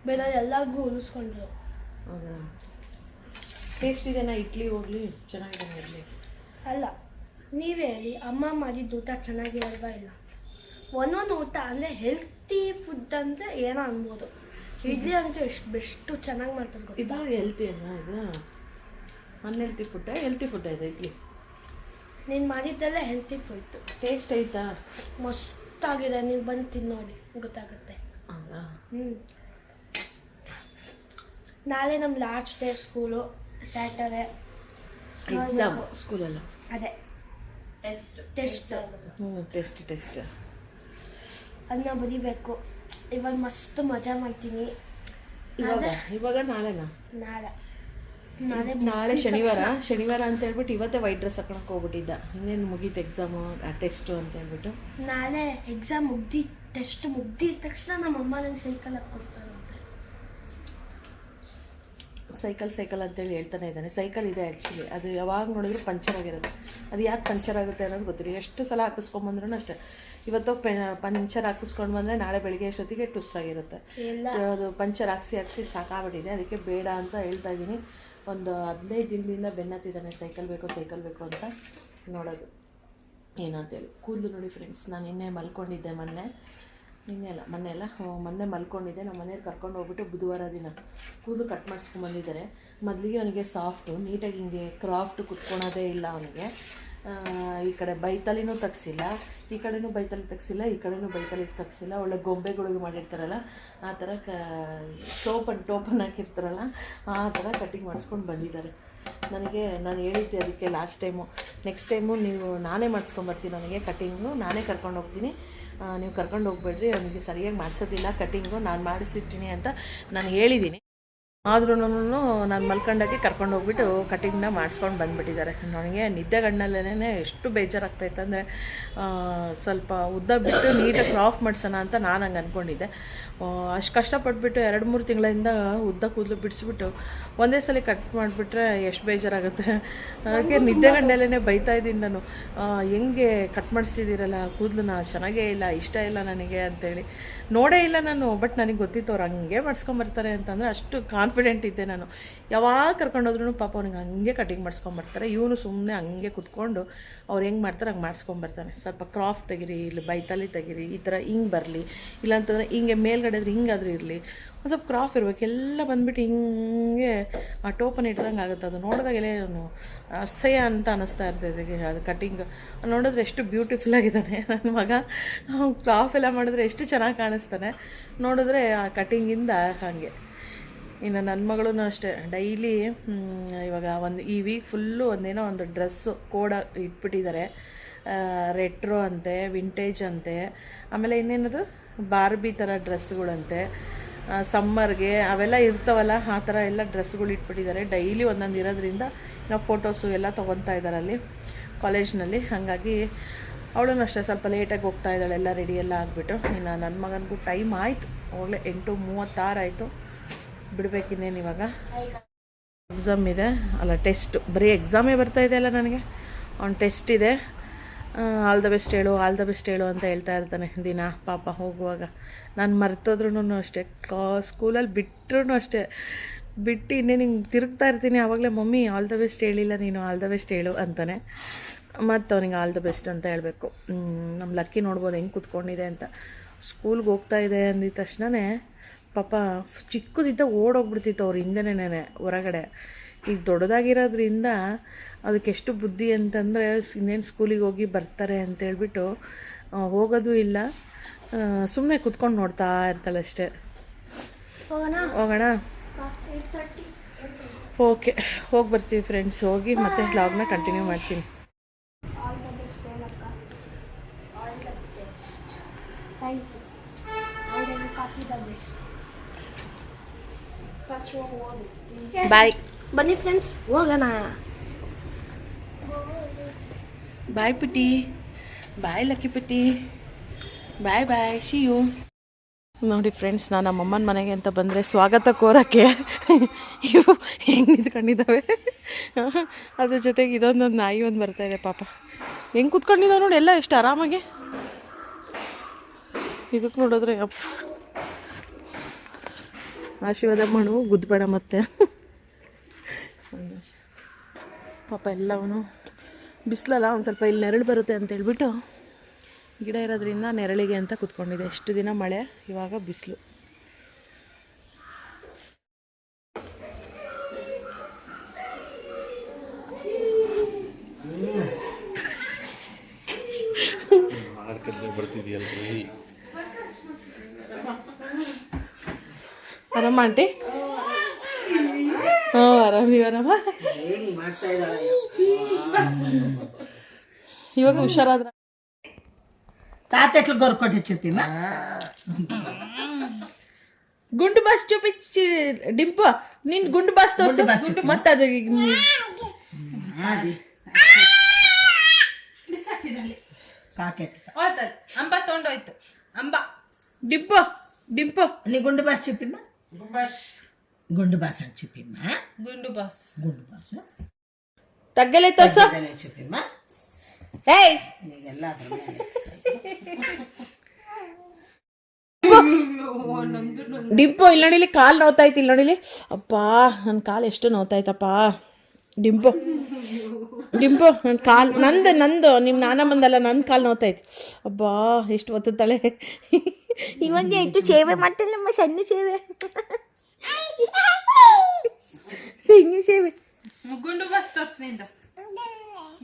ಬೇರೆ ಎಲ್ಲರಿಗೂ ಉಳಿಸ್ಕೊಂಡ್ರು. ಹೌದಾ? ಟೇಸ್ಟ್ ಇದೆನಾ ಇಡ್ಲಿ? ಹೋಗಲಿ, ಚೆನ್ನಾಗಿದೆ ಇಡ್ಲಿ. ಅಲ್ಲ, ನೀವೇ ಹೇಳಿ, ಅಮ್ಮ ಮಾಡಿದ ಊಟ ಚೆನ್ನಾಗಿರಲ್ವಾ? ಇಲ್ಲ, ಒಂದೊಂದು ಊಟ ಅಂದರೆ ಹೆಲ್ತಿ ಫುಡ್ ಅಂದರೆ ಏನೋ ಅನ್ಬೋದು. ಇಡ್ಲಿ ಅಂದರೆ ಎಷ್ಟು ಬೆಸ್ಟು ಚೆನ್ನಾಗಿ ಮಾಡ್ತಾರೆ ಗೊತ್ತಾ? ಇದು ಹೆಲ್ತಿ ಅಲ್ಲ, ಇದು ಅನ್ಹೆಲ್ತಿ ಫುಡ್ ಇದೆ ಇಡ್ಲಿ. ನೀನು ಮಾಡಿದ್ದೆಲ್ಲ ಹೆಲ್ತಿ ಫುಡ್. ಟೇಸ್ಟ್ ಐತಾ? ಮಸ್ತಾಗಿದೆ, ನೀವು ಬಂದು ತಿನ್ನೋಡಿ ಗೊತ್ತಾಗುತ್ತೆ. ಹೌದಾ? ನಾಳೆ ನಮ್ಮ last day school, Saturday exam ಸ್ಕೂಲಲ್ಲ. ಅದೇ ಟೆಸ್ಟ್. ಟೆಸ್ಟ್ ಅದನ್ನ ಬರೀಬೇಕು. ಇವಾಗ ಮಸ್ತ್ ಮಜಾ ಮಾಡ್ತೀನಿ. ಇವಾಗ ನಾಳೆನಾ? ನಾಳೆ ಶನಿವಾರ ಅಂತ ಹೇಳ್ಬಿಟ್ಟು ಇವತ್ತೇ ವೈಟ್ ಡ್ರೆಸ್ ಹಾಕೊಳಕ್ಕೆ ಹೋಗ್ಬಿಟ್ಟಿದ್ದ. ಇನ್ನೇನು ಮುಗೀತು ಎಕ್ಸಾಮು, ಟೆಸ್ಟು ಅಂತ ಹೇಳ್ಬಿಟ್ಟು. ನಾಳೆ ಎಕ್ಸಾಮ್ ಟೆಸ್ಟ್ ಮುಗ್ದಿದ ತಕ್ಷಣ ನಮ್ಮಮ್ಮ ನನಗೆ ಸೈಕಲ್ ಹಾಕ್ಕೊಡ್ತಾರಂತೆ. ಸೈಕಲ್ ಅಂತೇಳಿ ಹೇಳ್ತಾನೆ ಇದ್ದಾನೆ. ಸೈಕಲ್ ಇದೆ ಆ್ಯಕ್ಚುಲಿ, ಅದು ಯಾವಾಗ ನೋಡಿದ್ರು ಪಂಚರ್ ಆಗಿರೋದು. ಅದು ಯಾಕೆ ಪಂಚರ್ ಆಗುತ್ತೆ ಅನ್ನೋದು ಗೊತ್ತಿಲ್ಲ. ಎಷ್ಟು ಸಲ ಹಾಕಿಸ್ಕೊಂಬಂದ್ರೂ ಅಷ್ಟೇ, ಇವತ್ತು ಪಂಚರ್ ಹಾಕಿಸ್ಕೊಂಡು ಬಂದರೆ ನಾಳೆ ಬೆಳಗ್ಗೆ ಅಷ್ಟೊತ್ತಿಗೆ ಟುಸ್ಸಾಗಿರುತ್ತೆ. ಅದು ಪಂಚರ್ ಹಾಕ್ಸಿ ಸಾಕಾಗ್ಬಿಟ್ಟಿದೆ. ಅದಕ್ಕೆ ಬೇಡ ಅಂತ ಹೇಳ್ತಾ ಇದ್ದೀನಿ. ಒಂದು 15 ದಿನದಿಂದ ಬೆನ್ನತ್ತಿದ್ದಾನೆ ಸೈಕಲ್ ಬೇಕು ಅಂತ. ನೋಡೋದು ಏನಂತೇಳಿ. ಕೂದಲು ನೋಡಿ ಫ್ರೆಂಡ್ಸ್, ನಾನು ನಿನ್ನೆ ಮಲ್ಕೊಂಡಿದ್ದೆ, ಮೊನ್ನೆ ಮಲ್ಕೊಂಡಿದ್ದೆ. ನಮ್ಮ ಮನೆಯವ್ರು ಕರ್ಕೊಂಡು ಹೋಗ್ಬಿಟ್ಟು ಬುಧವಾರ ದಿನ ಕೂದಲು ಕಟ್ ಮಾಡಿಸ್ಕೊಂಬಂದಿದ್ದಾರೆ. ಮೊದಲಿಗೆ ಅವನಿಗೆ ಸಾಫ್ಟು ನೀಟಾಗಿ ಹಿಂಗೆ ಕ್ರಾಫ್ಟ್ ಕುತ್ಕೊಳೋದೇ ಇಲ್ಲ ಅವನಿಗೆ. ಈ ಕಡೆ ಬೈತಲಿನೂ ತೆಗ್ಸಿಲ್ಲ, ಈ ಕಡೆನೂ ಬೈತಲಿ ತೆಗ್ಸಿಲ್ಲ, ಈ ಕಡೆನೂ ಬೈತಲಿ ತೆಗ್ಸಿಲ್ಲ. ಒಳ್ಳೆ ಗೊಂಬೆಗಳಿಗೆ ಮಾಡಿರ್ತಾರಲ್ಲ ಆ ಥರ ಟೋಪನ್ ಹಾಕಿರ್ತಾರಲ್ಲ ಆ ಥರ ಕಟಿಂಗ್ ಮಾಡಿಸ್ಕೊಂಡು ಬಂದಿದ್ದಾರೆ. ನಾನು ಹೇಳಿದ್ದೆ ಅದಕ್ಕೆ ನೆಕ್ಸ್ಟ್ ಟೈಮು ನಾನೇ ಮಾಡಿಸ್ಕೊಂಬರ್ತೀನಿ, ನನಗೆ ಕಟಿಂಗು ನಾನೇ ಕರ್ಕೊಂಡು ಹೋಗ್ತೀನಿ, ನೀವು ಕರ್ಕೊಂಡು ಹೋಗ್ಬೇಡ್ರಿ, ಅವನಿಗೆ ಸರಿಯಾಗಿ ಮಾಡಿಸೋದಿಲ್ಲ ಕಟಿಂಗು, ನಾನು ಮಾಡಿಸಿರ್ತೀನಿ ಅಂತ ನಾನು ಹೇಳಿದ್ದೀನಿ. ಆದ್ರೂ ನಾನು ಮಲ್ಕೊಂಡಾಗಿ ಕರ್ಕೊಂಡು ಹೋಗ್ಬಿಟ್ಟು ಕಟಿಂಗ್ನ ಮಾಡಿಸ್ಕೊಂಡು ಬಂದುಬಿಟ್ಟಿದ್ದಾರೆ. ನನಗೆ ನಿದ್ದೆಗಣ್ಣಲ್ಲೇ ಎಷ್ಟು ಬೇಜಾರಾಗ್ತಾಯಿತ್ತು ಅಂದರೆ ಸ್ವಲ್ಪ ಉದ್ದ ಬಿಟ್ಟು ನೀಟಾಗಿ ಕ್ರಾಫ್ ಮಾಡಿಸೋಣ ಅಂತ ನಾನು ಹಂಗೆ ಅಂದ್ಕೊಂಡಿದ್ದೆ. ಅಷ್ಟು ಕಷ್ಟಪಟ್ಬಿಟ್ಟು 2-3 ತಿಂಗಳಿಂದ ಉದ್ದ ಕೂದಲು ಬಿಡಿಸ್ಬಿಟ್ಟು ಒಂದೇ ಸಲ ಕಟ್ ಮಾಡಿಬಿಟ್ರೆ ಎಷ್ಟು ಬೇಜಾರಾಗುತ್ತೆ. ಅದಕ್ಕೆ ನಿದ್ದೆಗಣ್ಣಲ್ಲೇ ಬೈತಾಯಿದ್ದೀನಿ ನಾನು, ಹೆಂಗೆ ಕಟ್ ಮಾಡಿಸ್ತಿದ್ದೀರಲ್ಲ ಕೂದಲನ್ನ, ಚೆನ್ನಾಗೇ ಇಲ್ಲ, ಇಷ್ಟ ಇಲ್ಲ ನನಗೆ ಅಂತೇಳಿ. ನೋಡೇ ಇಲ್ಲ ನಾನು, ಬಟ್ ನನಗೆ ಗೊತ್ತಿತ್ತು ಅವ್ರು ಹಂಗೆ ಮಾಡಿಸ್ಕೊಂಬರ್ತಾರೆ ಅಂತಂದರೆ. ಅಷ್ಟು ಕಾನ್ಫಿಡೆಂಟ್ ಇದ್ದೆ ನಾನು. ಯಾವಾಗ ಕರ್ಕೊಂಡೋದ್ರೂ ಪಾಪ ಅವ್ನಿಗೆ ಹಂಗೆ ಕಟಿಂಗ್ ಮಾಡಿಸ್ಕೊಂಬರ್ತಾರೆ. ಇವನು ಸುಮ್ಮನೆ ಹಂಗೆ ಕುತ್ಕೊಂಡು ಅವ್ರು ಹೆಂಗೆ ಮಾಡ್ತಾರೆ ಹಂಗೆ ಮಾಡಿಸ್ಕೊಂಬರ್ತಾನೆ. ಸ್ವಲ್ಪ ಕ್ರಾಫ್ ತೆಗಿರಿ, ಇಲ್ಲಿ ಬೈತಲ್ಲಿ ತೆಗಿರಿ, ಈ ಥರ ಹಿಂಗೆ ಬರಲಿ, ಇಲ್ಲಾಂತಂದರೆ ಹಿಂಗೆ ಮೇಲ್ಗಡೆ ಆದ್ರೆ ಹಿಂಗಾದ್ರೂ ಇರಲಿ, ಒಂದು ಸ್ವಲ್ಪ ಕ್ರಾಫ್ ಇರ್ಬೇಕು. ಎಲ್ಲ ಬಂದುಬಿಟ್ಟು ಹಿಂಗೆ ಆ ಟೋಪನ್ ಇಟ್ದಂಗೆ ಆಗುತ್ತೆ. ಅದು ನೋಡಿದಾಗೆಲ್ಲ ಅಸಹ್ಯ ಅಂತ ಅನ್ನಿಸ್ತಾ ಇರ್ತದೆ. ಅದು ಕಟಿಂಗ್ ನೋಡಿದ್ರೆ ಎಷ್ಟು ಬ್ಯೂಟಿಫುಲ್ ಆಗಿದ್ದಾನೆ ನನ್ನ ಮಗ. ಕ್ರಾಫ್ ಎಲ್ಲ ಮಾಡಿದ್ರೆ ಎಷ್ಟು ಚೆನ್ನಾಗಿ ಕಾಣಿಸ್ತಾನೆ, ನೋಡಿದ್ರೆ ಆ ಕಟಿಂಗಿಂದ ಹಾಗೆ. ಇನ್ನು ನನ್ನ ಮಗಳೂ ಅಷ್ಟೇ ಡೈಲಿ ಇವಾಗ ಈ ವೀಕ್ ಫುಲ್ಲು ಒಂದೇನೋ ಒಂದು ಡ್ರೆಸ್ಸು ಕೋಡ ಇಟ್ಬಿಟ್ಟಿದ್ದಾರೆ. ರೆಟ್ರೋ ಅಂತೆ, ವಿಂಟೇಜ್ ಅಂತೆ, ಆಮೇಲೆ ಇನ್ನೇನದು ಬಾರ್ಬಿ ಥರ ಡ್ರೆಸ್ಸುಗಳಂತೆ, ಸಮ್ಮರ್ಗೆ ಅವೆಲ್ಲ ಇರ್ತಾವಲ್ಲ ಆ ಥರ ಎಲ್ಲ ಡ್ರೆಸ್ಗಳು ಇಟ್ಬಿಟ್ಟಿದ್ದಾರೆ. ಡೈಲಿ ಒಂದೊಂದು ಇರೋದ್ರಿಂದ ನಾವು ಫೋಟೋಸು ಎಲ್ಲ ತೊಗೊತಾ ಇದ್ದಾರೆ ಅಲ್ಲಿ ಕಾಲೇಜ್ನಲ್ಲಿ. ಹಾಗಾಗಿ ಅವಳೂ ಅಷ್ಟೇ ಸ್ವಲ್ಪ ಲೇಟಾಗಿ ಹೋಗ್ತಾ ಇದ್ದಾಳೆ, ಎಲ್ಲ ರೆಡಿ ಎಲ್ಲ ಆಗಿಬಿಟ್ಟು. ಇನ್ನು ನನ್ನ ಮಗನಿಗೂ ಟೈಮ್ ಆಯಿತು, ಅವಾಗಲೇ 8:36 ಆಯಿತು, ಬಿಡಬೇಕಿನ್ನೇನು. ಇವಾಗ ಎಕ್ಸಾಮ್ ಇದೆ ಅಲ್ಲ, ಟೆಸ್ಟು, ಬರೀ ಎಕ್ಸಾಮೇ ಬರ್ತಾಯಿದೆ ಅಲ್ಲ ನನಗೆ. ಅವ್ನು ಟೆಸ್ಟ್ ಇದೆ, ಆಲ್ ದ ಬೆಸ್ಟ್ ಹೇಳು, ಆಲ್ ದ ಬೆಸ್ಟ್ ಹೇಳು ಅಂತ ಹೇಳ್ತಾ ಇರ್ತಾನೆ ದಿನ ಪಾಪ ಹೋಗುವಾಗ. ನಾನು ಮರ್ತೋದ್ರೂ ಅಷ್ಟೇ, ಸ್ಕೂಲಲ್ಲಿ ಬಿಟ್ಟರು ಅಷ್ಟೇ, ಬಿಟ್ಟು ಇನ್ನೇನು ಹಿಂಗೆ ತಿರುಗ್ತಾ ಇರ್ತೀನಿ. ಆವಾಗಲೇ ಮಮ್ಮಿ ಆಲ್ ದ ಬೆಸ್ಟ್ ಹೇಳಿಲ್ಲ ನೀನು, ಆಲ್ ದ ಬೆಸ್ಟ್ ಹೇಳು ಅಂತಾನೆ. ಮತ್ತು ಅವನಿಗೆ ಆಲ್ ದ ಬೆಸ್ಟ್ ಅಂತ ಹೇಳಬೇಕು. ನಮ್ಮ ಲಕ್ಕಿ ನೋಡ್ಬೋದು ಹೆಂಗೆ ಕೂತ್ಕೊಂಡಿದೆ ಅಂತ. ಸ್ಕೂಲ್ಗೆ ಹೋಗ್ತಾ ಇದೆ ಅಂದಿದ ತಕ್ಷಣವೇ ಪಾಪ ಚಿಕ್ಕದಿದ್ದ ಓಡೋಗ್ಬಿಡ್ತಿತ್ತು ಅವ್ರ ಹಿಂದೆನೇ ಹೊರಗಡೆ. ಈಗ ದೊಡ್ಡದಾಗಿರೋದ್ರಿಂದ ಅದಕ್ಕೆ ಎಷ್ಟು ಬುದ್ಧಿ ಅಂತಂದರೆ ಇನ್ನೇನು ಸ್ಕೂಲಿಗೆ ಹೋಗಿ ಬರ್ತಾರೆ ಅಂತೇಳ್ಬಿಟ್ಟು ಹೋಗೋದು ಇಲ್ಲ, ಸುಮ್ಮನೆ ಕುತ್ಕೊಂಡು ನೋಡ್ತಾ ಇರ್ತಾಳೆ ಅಷ್ಟೇ. ಹೋಗೋಣ, ಓಕೆ, ಹೋಗಿ ಬರ್ತೀವಿ ಫ್ರೆಂಡ್ಸ್. ಹೋಗಿ ಮತ್ತೆ ವ್ಲಾಗ್ನ ಕಂಟಿನ್ಯೂ ಮಾಡ್ತೀನಿ. ಬಾಯ್. ಬನ್ನಿ ಫ್ರೆಂಡ್ಸ್ ಹೋಗೋಣ. ಬಾಯ್ ಪುಟ್ಟಿ, ಬಾಯ್ ಲಕ್ಕಿ ಪುಟ್ಟಿ, ಬಾಯ್ ಬಾಯ್, ಶಿ ಯು. ನೋಡಿ ಫ್ರೆಂಡ್ಸ್, ನಾನು ನಮ್ಮಮ್ಮನ ಮನೆಗೆ ಅಂತ ಬಂದರೆ ಸ್ವಾಗತ ಕೋರಕ್ಕೆ ಇವು ಹೆಂಗೆ ನಿಂತ್ಕೊಂಡಿದ್ದಾವೆ. ಅದ್ರ ಜೊತೆಗೆ ಇದೊಂದೊಂದು ನಾಯಿ ಒಂದು ಬರ್ತಾಯಿದೆ ಪಾಪ. ಹೆಂಗೆ ಕೂತ್ಕೊಂಡಿದ್ದಾವೆ ನೋಡಿ, ಎಲ್ಲ ಎಷ್ಟು ಆರಾಮಾಗಿ. ಇದಕ್ಕೆ ನೋಡಿದ್ರೆ ಆಶೀರ್ವಾದ ಮಾಡು, ಗುದ್ಬೇಡ ಮತ್ತೆ. ಪಾಪ ಎಲ್ಲವೂ ಬಿಸಿಲಲ್ಲ, ಒಂದು ಸ್ವಲ್ಪ ಇಲ್ಲಿ ನೆರಳು ಬರುತ್ತೆ ಅಂತ ಹೇಳ್ಬಿಟ್ಟು ಗಿಡ ಇರೋದ್ರಿಂದ ನೆರಳಿಗೆ ಅಂತ ಕೂತ್ಕೊಂಡಿದೆ. ಎಷ್ಟು ದಿನ ಮಳೆ, ಇವಾಗ ಬಿಸಿಲು. ಆರಾಮ ಆಂಟಿ? ಹ್ಞೂ ಆರಾಮಿ, ಆರಾಮ. ಇವಾಗ ಹುಷಾರಾದ್ರ తాతెట్లు గొరకొట్టి చూపిమా గుండు బాస్ చూపించి డింపు నేను గుండు బాస్ తోసి ಮತ್ತೆ ಅದು కాకెట్ ಅಂಬ ತೊಂಡೋಯ್ತು. ಅಂಬ డింపు డింపు నీ గుండు బాస్ చూపిమా. గుండు బాస్ అని చూపిమా. ಗುಂಡು ಬಾಸ್. గుండు బాస్ తగ్గలే తోస చూపిమా. ಏಯ್ నీకెಲ್ಲ ಡಿಂಪು ಇಲ್ಲಿ ನೋಡಿಲಿ, ಕಾಲು ನೋವ್ತಾಯ್ತು. ಇಲ್ಲಿ ನೋಡಿಲಿ, ಅಪ್ಪ ನನ್ನ ಕಾಲು ಎಷ್ಟು ನೋವ್ತಾಯ್ತಪ್ಪ. ಡಿಂಪು ಡಿಂಪು ನನ್ನ ಕಾಲು, ನಂದು ನಿಮ್ಮ ನಾನಮ್ಮಂದಲ್ಲ, ನನ್ನ ಕಾಲು ನೋವ್ತಾಯ್ತು. ಅಬ್ಬಾ ಎಷ್ಟು ಒತ್ತುತ್ತಾಳೆ. ಇವಾಗ ಆಯ್ತು ಸೇವೆ ಮಾಡ್ತಾಳೆ ನಮ್ಮ ಸಣ್ಣ ಸೇವೆ, ಸಣ್ಣ ಸೇವೆ. ಗುಂಡು ಬಾಸ್ ತೋರ್ಸ್ನಿಂದ.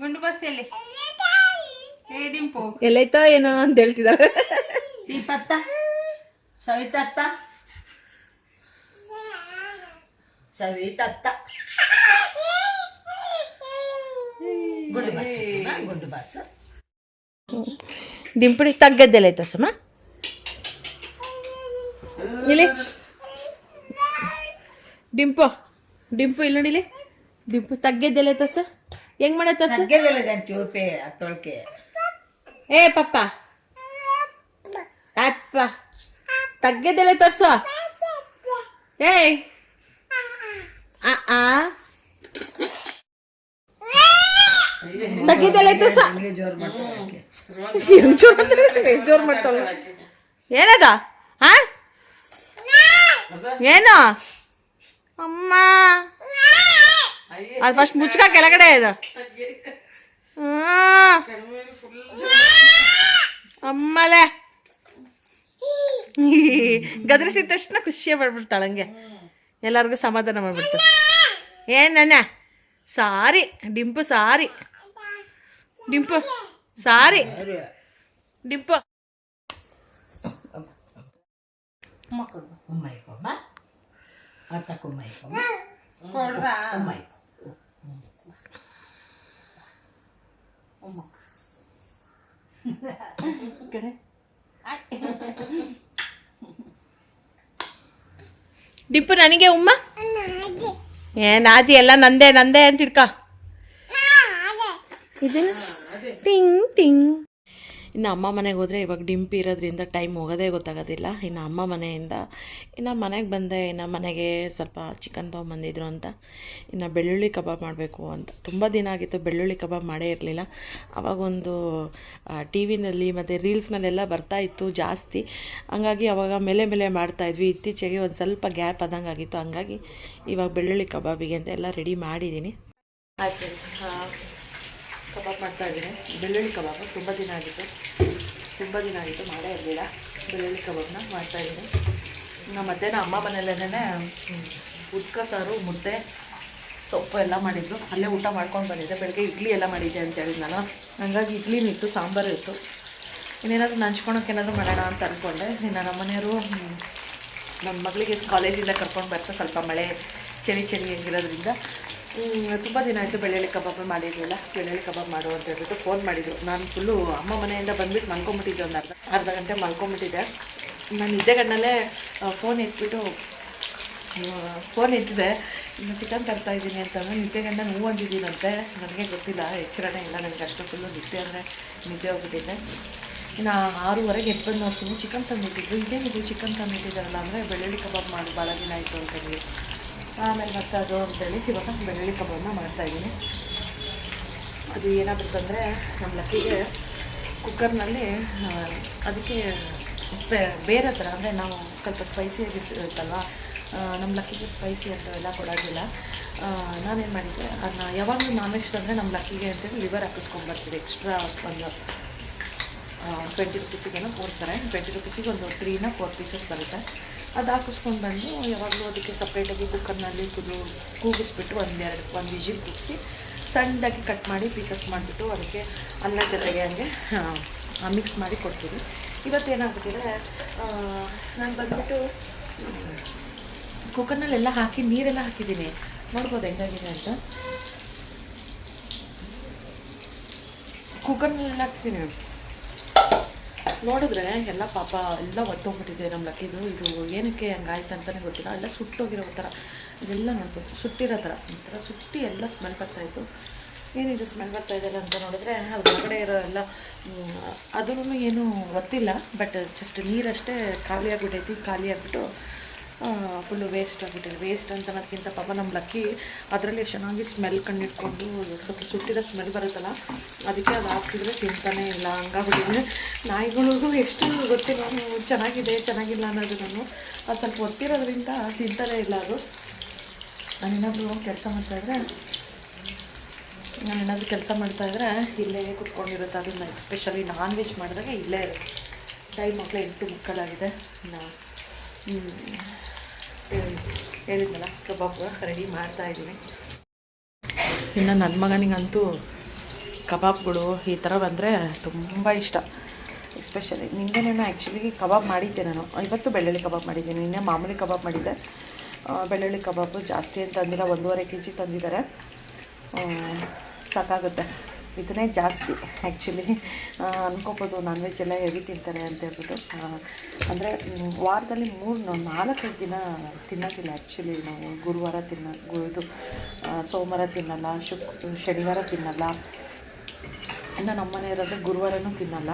ಗುಂಡು ಬಾಸ್ ಎಲ್ಲಿ? ಏ ದಿಂಪು ಎಲ್ಲೈತೋ ಏನೋ ಅಂತ ಹೇಳ್ತಿದ್ದಾಳೆ. దీపత్త సవితత్త సవితత్త గుండు బాస్ చూపిమా. గుండు బాస్ డింపుడి తగ్గద్దెలైతే సమ ಇಲ್ಲಿ ಡಿಂಪು ಡಿಂಪು ಇಲ್ಲಿ ನೋಡಿಲಿ, ಡಿಂಪು ತಗ್ಗೆದ್ದೆಲ್ಲ ತೋರ್ಸ, ಹೆಂಗ್ ಮಾಡ ತೋರ್ಸ. ಚೂಪೆ ತೊಳ್ಕೆ ಏ ಪಪ್ಪ ಅಪ್ಪ ತಗ್ಗೆದ್ದೆಲ್ಲ ತೋರ್ಸು. ಏಯ್ ತಗ್ಗಿದ್ದೆಲ್ಲ ತೋರ್ಸ. ಜೋರ್ ಮಾಡ್ತಾವ. ಏನದ ಹಾ ಏನು ಅಮ್ಮ, ಅದು ಫಸ್ಟ್ ಮುಚ್ಕ ಕೆಳಗಡೆ ಇದು. ಅಮ್ಮಲೆ ಗದರಿಸಿದ ತಕ್ಷಣ ಖುಷಿಯೇ ಪಡ್ಬಿಡ್ತಾಳೆ, ಹಂಗೆ ಎಲ್ಲರಿಗೂ ಸಮಾಧಾನ ಮಾಡ್ಬಿಡ್ತಾಳೆ. ನನ್ನ ಸಾರಿ ಡಿಂಪು, ಸಾರಿ ಡಿಂಪು, ಸಾರಿ ಡಿಂಪು. ಉಮ್ಮಾಯ್ಕೊಮ್ಮ ಅರ್ಥಕ್ಕುಮ್ಮಾಯ್ಕೊಮ್ಮ ಕೊಡ್ರಾ ಉಮ್ಮಾಯ್ಕೊ ಡಿಂಪು ನನಗೆ ಉಮ್ಮ. ನಾದಿ ಎಲ್ಲ ನಂದೇ ನಂದೇ ಅಂತ ಇಡ್ಕ. ಇದನ್ನು ಟಿಂಗ್ ಟಿಂಗ್. ಇನ್ನು ಅಮ್ಮ ಮನೆಗೆ ಹೋದರೆ ಇವಾಗ ಡಿಂಪಿ ಇರೋದ್ರಿಂದ ಟೈಮ್ ಹೋಗೋದೇ ಗೊತ್ತಾಗೋದಿಲ್ಲ. ಇನ್ನು ಅಮ್ಮ ಮನೆಯಿಂದ ಇನ್ನು ಮನೆಗೆ ಬಂದೆ. ಇನ್ನು ಮನೆಗೆ ಸ್ವಲ್ಪ ಚಿಕನ್ ತೊಗೊಂಬಂದಿದ್ರು ಅಂತ, ಇನ್ನು ಬೆಳ್ಳುಳ್ಳಿ ಕಬಾಬ್ ಮಾಡಬೇಕು ಅಂತ. ತುಂಬ ದಿನ ಆಗಿತ್ತು ಬೆಳ್ಳುಳ್ಳಿ ಕಬಾಬ್ ಮಾಡೇ ಇರಲಿಲ್ಲ. ಆವಾಗೊಂದು ಟಿ ವಿನಲ್ಲಿ ಮತ್ತು ರೀಲ್ಸ್ನಲ್ಲೆಲ್ಲ ಬರ್ತಾಯಿತ್ತು ಜಾಸ್ತಿ, ಹಂಗಾಗಿ ಅವಾಗ ಮೇಲೆ ಮೇಲೆ ಮಾಡ್ತಾಯಿದ್ವಿ. ಇತ್ತೀಚೆಗೆ ಒಂದು ಸ್ವಲ್ಪ ಗ್ಯಾಪ್ ಆದಂಗೆ ಆಗಿತ್ತು, ಹಂಗಾಗಿ ಇವಾಗ ಬೆಳ್ಳುಳ್ಳಿ ಕಬಾಬಿಗೆ ಅಂತ ಎಲ್ಲ ರೆಡಿ ಮಾಡಿದ್ದೀನಿ. ಹಾಯ್ ಫ್ರೆಂಡ್ಸ್, ಕಬಾಬ್ ಮಾಡ್ತಾಯಿದ್ದೀನಿ. ಬೆಳ್ಳುಳ್ಳಿ ಕಬಾಬು ತುಂಬ ದಿನ ಆಗಿತ್ತು ಮಾಡೇ ಇರಲಿಲ್ಲ. ಬೆಳ್ಳುಳ್ಳಿ ಕಬಾಬ್ನ ಮಾಡ್ತಾಯಿದ್ದೀನಿ. ಇನ್ನು ಮಧ್ಯಾಹ್ನ ಅಮ್ಮ ಮನೆಯಲ್ಲೇ ಉದ್ಕ ಸಾರು, ಮುದ್ದೆ, ಸೊಪ್ಪು ಎಲ್ಲ ಮಾಡಿದ್ರು. ಅಲ್ಲೇ ಊಟ ಮಾಡ್ಕೊಂಡು ಬಂದಿದ್ದೆ. ಬೆಳಗ್ಗೆ ಇಡ್ಲಿ ಎಲ್ಲ ಮಾಡಿದ್ದೆ ಅಂತ ಹೇಳಿದ್ದು ನಾನು, ಹಂಗಾಗಿ ಇಡ್ಲಿನೂ ಇತ್ತು, ಸಾಂಬಾರು ಇತ್ತು. ಇನ್ನೇನಾದರೂ ನಂಚ್ಕೊಳಕ್ಕೆ ಏನಾದರೂ ಮಾಡೋಣ ಅಂತ ಅಂದ್ಕೊಂಡೆ. ಇನ್ನು ನಮ್ಮ ಮನೆಯವರು ನಮ್ಮ ಮಗಳಿಗೆ ಕಾಲೇಜಿಂದ ಕರ್ಕೊಂಡು ಬರ್ತಾ ಸ್ವಲ್ಪ ಮಳೆ ಚಳಿ ಹೆಂಗಿರೋದ್ರಿಂದ ತುಂಬ ದಿನ ಆಯಿತು ಬೆಳ್ಳುಳ್ಳಿ ಕಬಾಬ್ ಮಾಡಿರಲಿಲ್ಲ. ಬೆಳ್ಳುಳ್ಳಿ ಕಬಾಬ್ ಮಾಡು ಅಂತ ಹೇಳ್ಬಿಟ್ಟು ಫೋನ್ ಮಾಡಿದರು. ನಾನು ಫುಲ್ಲು ಅಮ್ಮ ಮನೆಯಿಂದ ಬಂದುಬಿಟ್ಟು ಮಲ್ಕೊಂಬಿಟ್ಟಿದ್ದೆ, ಒಂದು ಅರ್ಧ ಗಂಟೆ ಮಲ್ಕೊಂಬಿಟ್ಟಿದ್ದೆ. ನಾನು ನಿದ್ದೆಗಣ್ಣಲ್ಲೇ ಫೋನ್ ಎತ್ತಿದೆ, ಇನ್ನು ಚಿಕನ್ ತರ್ತಾಯಿದ್ದೀನಿ ಅಂತಂದರೆ ನಿದ್ದೆಗಣ್ಣ ನೋವು ಅಂದಿದ್ದೀನಂತೆ. ನನಗೆ ಗೊತ್ತಿಲ್ಲ, ಎಚ್ಚರನೇ ಇಲ್ಲ ನನಗೆ ಅಷ್ಟು. ಫುಲ್ಲು ನಿದ್ದೆ ಹೋಗ್ಬಿಟ್ಟಿದ್ದೆ. ಇನ್ನು 6:30 ಎದ್ದು ಬಂದು ನೋಡ್ತೀನಿ ಚಿಕನ್ ತಂದಿಟ್ಟಿದ್ರು. ಇದೇನಿದು ಚಿಕನ್ ತಂದಿಟ್ಟಿದ್ದಾರಲ್ಲ ಅಂದರೆ ಬೆಳ್ಳುಳ್ಳಿ ಕಬಾಬ್ ಮಾಡಿ ಭಾಳ ದಿನ ಆಯಿತು ಅಂತಂದು ಆಮೇಲೆ ಮತ್ತೆ ಅದು ಅಂತೇಳಿ ಇವಾಗ ಬೆಳ್ಳುಳ್ಳಿ ಕಬಾಬನ್ನ ಮಾಡ್ತಾಯಿದ್ದೀನಿ. ಅದು ಏನಾಗುತ್ತಂದರೆ ನಮ್ಮ ಲಕ್ಕಿಗೆ ಕುಕ್ಕರ್ನಲ್ಲಿ ಅದಕ್ಕೆ ಬೇರೆ ಥರ ಅಂದರೆ ನಾವು ಸ್ವಲ್ಪ ಸ್ಪೈಸಿಯಾಗಿರುತ್ತಲ್ವ, ನಮ್ಮ ಲಕ್ಕಿಗೆ ಸ್ಪೈಸಿ ಅಂಥವೆಲ್ಲ ಕೊಡೋದಿಲ್ಲ. ನಾನೇನು ಮಾಡಿದ್ದೆ, ಅದನ್ನ ಯಾವಾಗಲೂ ನಾನ್ ವೆಜ್ ತಂದರೆ ನಮ್ಮ ಲಕ್ಕಿಗೆ ಅಂತೇಳಿ ಲಿವರ್ ಹಾಕಿಸ್ಕೊಂಡ್ಬರ್ತೀವಿ. ಎಕ್ಸ್ಟ್ರಾ ಒಂದು 20 ರೂಪೀಸಿಗೇನೋ ಕೊಡ್ತಾರೆ. 20 ರೂಪೀಸಿಗೆ ಒಂದು 3-4 ಪೀಸಸ್ ಬರುತ್ತೆ. ಅದು ಹಾಕಿಸ್ಕೊಂಡು ಬಂದು ಯಾವಾಗಲೂ ಅದಕ್ಕೆ ಸಪ್ರೇಟಾಗಿ ಕುಕ್ಕರ್ನಲ್ಲಿ ಕೂಗಿಸ್ಬಿಟ್ಟು ಒಂದು ವಿಜಿಲ್ ಕೂಗಿಸಿ ಸಣ್ಣದಾಗಿ ಕಟ್ ಮಾಡಿ ಪೀಸಸ್ ಮಾಡಿಬಿಟ್ಟು ಅದಕ್ಕೆ ಅನ್ನ ಜೊತೆಗೆ ಹಂಗೆ ಮಿಕ್ಸ್ ಮಾಡಿ ಕೊಡ್ತೀವಿ. ಇವತ್ತೇನಾಗ್ಬಿಟ್ಟಿದೆ, ನಾನು ಬಂದುಬಿಟ್ಟು ಕುಕ್ಕರ್ನಲ್ಲೆಲ್ಲ ಹಾಕಿ ನೀರೆಲ್ಲ ಹಾಕಿದ್ದೀನಿ. ನೋಡ್ಬೋದು ಹೆಂಗಾಗಿದೆ ಅಂತ. ಕುಕ್ಕರ್ನಲ್ಲೆಲ್ಲ ಹಾಕ್ತೀನಿ, ನೋಡಿದ್ರೆ ಎಲ್ಲ ಪಾಪ ಎಲ್ಲ ಒತ್ತೋಗ್ಬಿಟ್ಟಿದೆ ನಮ್ಮ ಲಕ್ಕಿದು. ಇದು ಏನಕ್ಕೆ ಹಂಗಾಯ್ತು ಅಂತಲೇ ಗೊತ್ತಿಲ್ಲ. ಎಲ್ಲ ಸುಟ್ಟೋಗಿರೋ ಥರ ಇದೆಲ್ಲ ನೋಡ್ಬೋದು, ಸುಟ್ಟಿರೋ ಥರ ಒಂಥರ ಸುಟ್ಟಿ ಎಲ್ಲ ಸ್ಮೆಲ್ ಬರ್ತಾಯಿತ್ತು. ಏನಿದು ಸ್ಮೆಲ್ ಬರ್ತಾಯಿದ್ದಲ್ಲ ಅಂತ ನೋಡಿದ್ರೆ ಅದು ಹೊರಗಡೆ ಇರೋ ಎಲ್ಲ ಅದೂ ಏನೂ ಗೊತ್ತಿಲ್ಲ. ಬಟ್ ಜಸ್ಟ್ ನೀರಷ್ಟೇ ಖಾಲಿ ಆಗಿಬಿಟ್ಟು ಫುಲ್ಲು ವೇಸ್ಟ್ ಆಗಿಬಿಟ್ಟಿದೆ. ವೇಸ್ಟ್ ಅಂತ ಅನ್ನೋದಕ್ಕಿಂತ ಪಾಪ ನಮ್ಮ ಲಕ್ಕಿ ಅದರಲ್ಲಿ ಚೆನ್ನಾಗಿ ಸ್ಮೆಲ್ ಕಂಡಿಟ್ಕೊಂಡು ಸ್ವಲ್ಪ ಸುಟ್ಟಿರೋ ಸ್ಮೆಲ್ ಬರುತ್ತಲ್ಲ, ಅದಕ್ಕೆ ಅದು ಹಾಕ್ತಿದ್ರೆ ತಿಂತಾನೇ ಇಲ್ಲ. ಹಂಗಾಗ್ಬಿಟ್ಟಿದ್ರೆ ನಾಯಿಗಳಿಗೂ ಎಷ್ಟು ಗೊತ್ತಿಲ್ಲ ಚೆನ್ನಾಗಿದೆ ಚೆನ್ನಾಗಿಲ್ಲ ಅನ್ನೋದು. ಅದು ಸ್ವಲ್ಪ ಒತ್ತಿರೋದ್ರಿಂದ ತಿಂತಾನೇ ಇಲ್ಲ ಅದು. ನಾನೇನಾದರೂ ಕೆಲಸ ಮಾಡ್ತಾಯಿದ್ರೆ ಇಲ್ಲೇ ಕುತ್ಕೊಂಡಿರುತ್ತೆ. ಅದನ್ನು ಎಸ್ಪೆಷಲಿ ನಾನ್ ವೆಜ್ ಮಾಡಿದಾಗ ಇಲ್ಲೇ ಇರುತ್ತೆ. ಟೈಮ್ ಮಕ್ಕಳು 8:30 ಹೇಳಿದ್ನಲ್ಲ, ಕಬಾಬ್ ರೆಡಿ ಮಾಡ್ತಾಯಿದ್ದೀನಿ. ಇನ್ನು ನನ್ನ ಮಗನಿಗಂತೂ ಕಬಾಬ್ಗಳು ಈ ಥರ ಬಂದರೆ ತುಂಬ ಇಷ್ಟ. ಎಸ್ಪೆಷಲಿ ನಿನ್ನೆನೇ ಆ್ಯಕ್ಚುಲಿ ಕಬಾಬ್ ಮಾಡಿದ್ದೆ ನಾನು. ಇವತ್ತು ಬೆಳ್ಳುಳ್ಳಿ ಕಬಾಬ್ ಮಾಡಿದ್ದೀನಿ. ನಿನ್ನೆ ಮಾಮೂಲಿ ಕಬಾಬ್ ಮಾಡಿದ್ದೆ. ಬೆಳ್ಳುಳ್ಳಿ ಕಬಾಬು ಜಾಸ್ತಿ ಅಂತ ಅಂದಿಲ್ಲ, 1.5 kg ತಂದಿದ್ದಾರೆ. ಸಾಕಾಗುತ್ತೆ. ಇದನ್ನೇ ಜಾಸ್ತಿ ಆ್ಯಕ್ಚುಲಿ ಅನ್ಕೋಬೋದು ನಾನ್ ವೆಜ್ ಎಲ್ಲ ಹೆವಿ ತಿಂತಾರೆ ಅಂತ ಹೇಳ್ಬಿಟ್ಟು. ಅಂದರೆ ವಾರದಲ್ಲಿ 4-5 ದಿನ ತಿನ್ನೋದಿಲ್ಲ ಆ್ಯಕ್ಚುಲಿ ನಾವು. ಗುರುವಾರ ಇದು ಸೋಮವಾರ ತಿನ್ನಲ್ಲ, ಶನಿವಾರ ತಿನ್ನಲ್ಲ. ಇನ್ನು ನಮ್ಮ ಮನೆ ಇರೋದು ಗುರುವಾರನೂ ತಿನ್ನಲ್ಲ.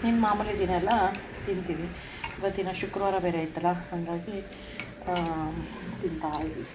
ಇನ್ನು ಮಾಮೂಲಿ ದಿನ ಎಲ್ಲ ತಿಂತೀವಿ. ಇವತ್ತಿನ ಶುಕ್ರವಾರ ಬೇರೆ ಐತಲ್ಲ, ಹಾಗಾಗಿ ತಿಂತಾ ಇದ್ದೀವಿ.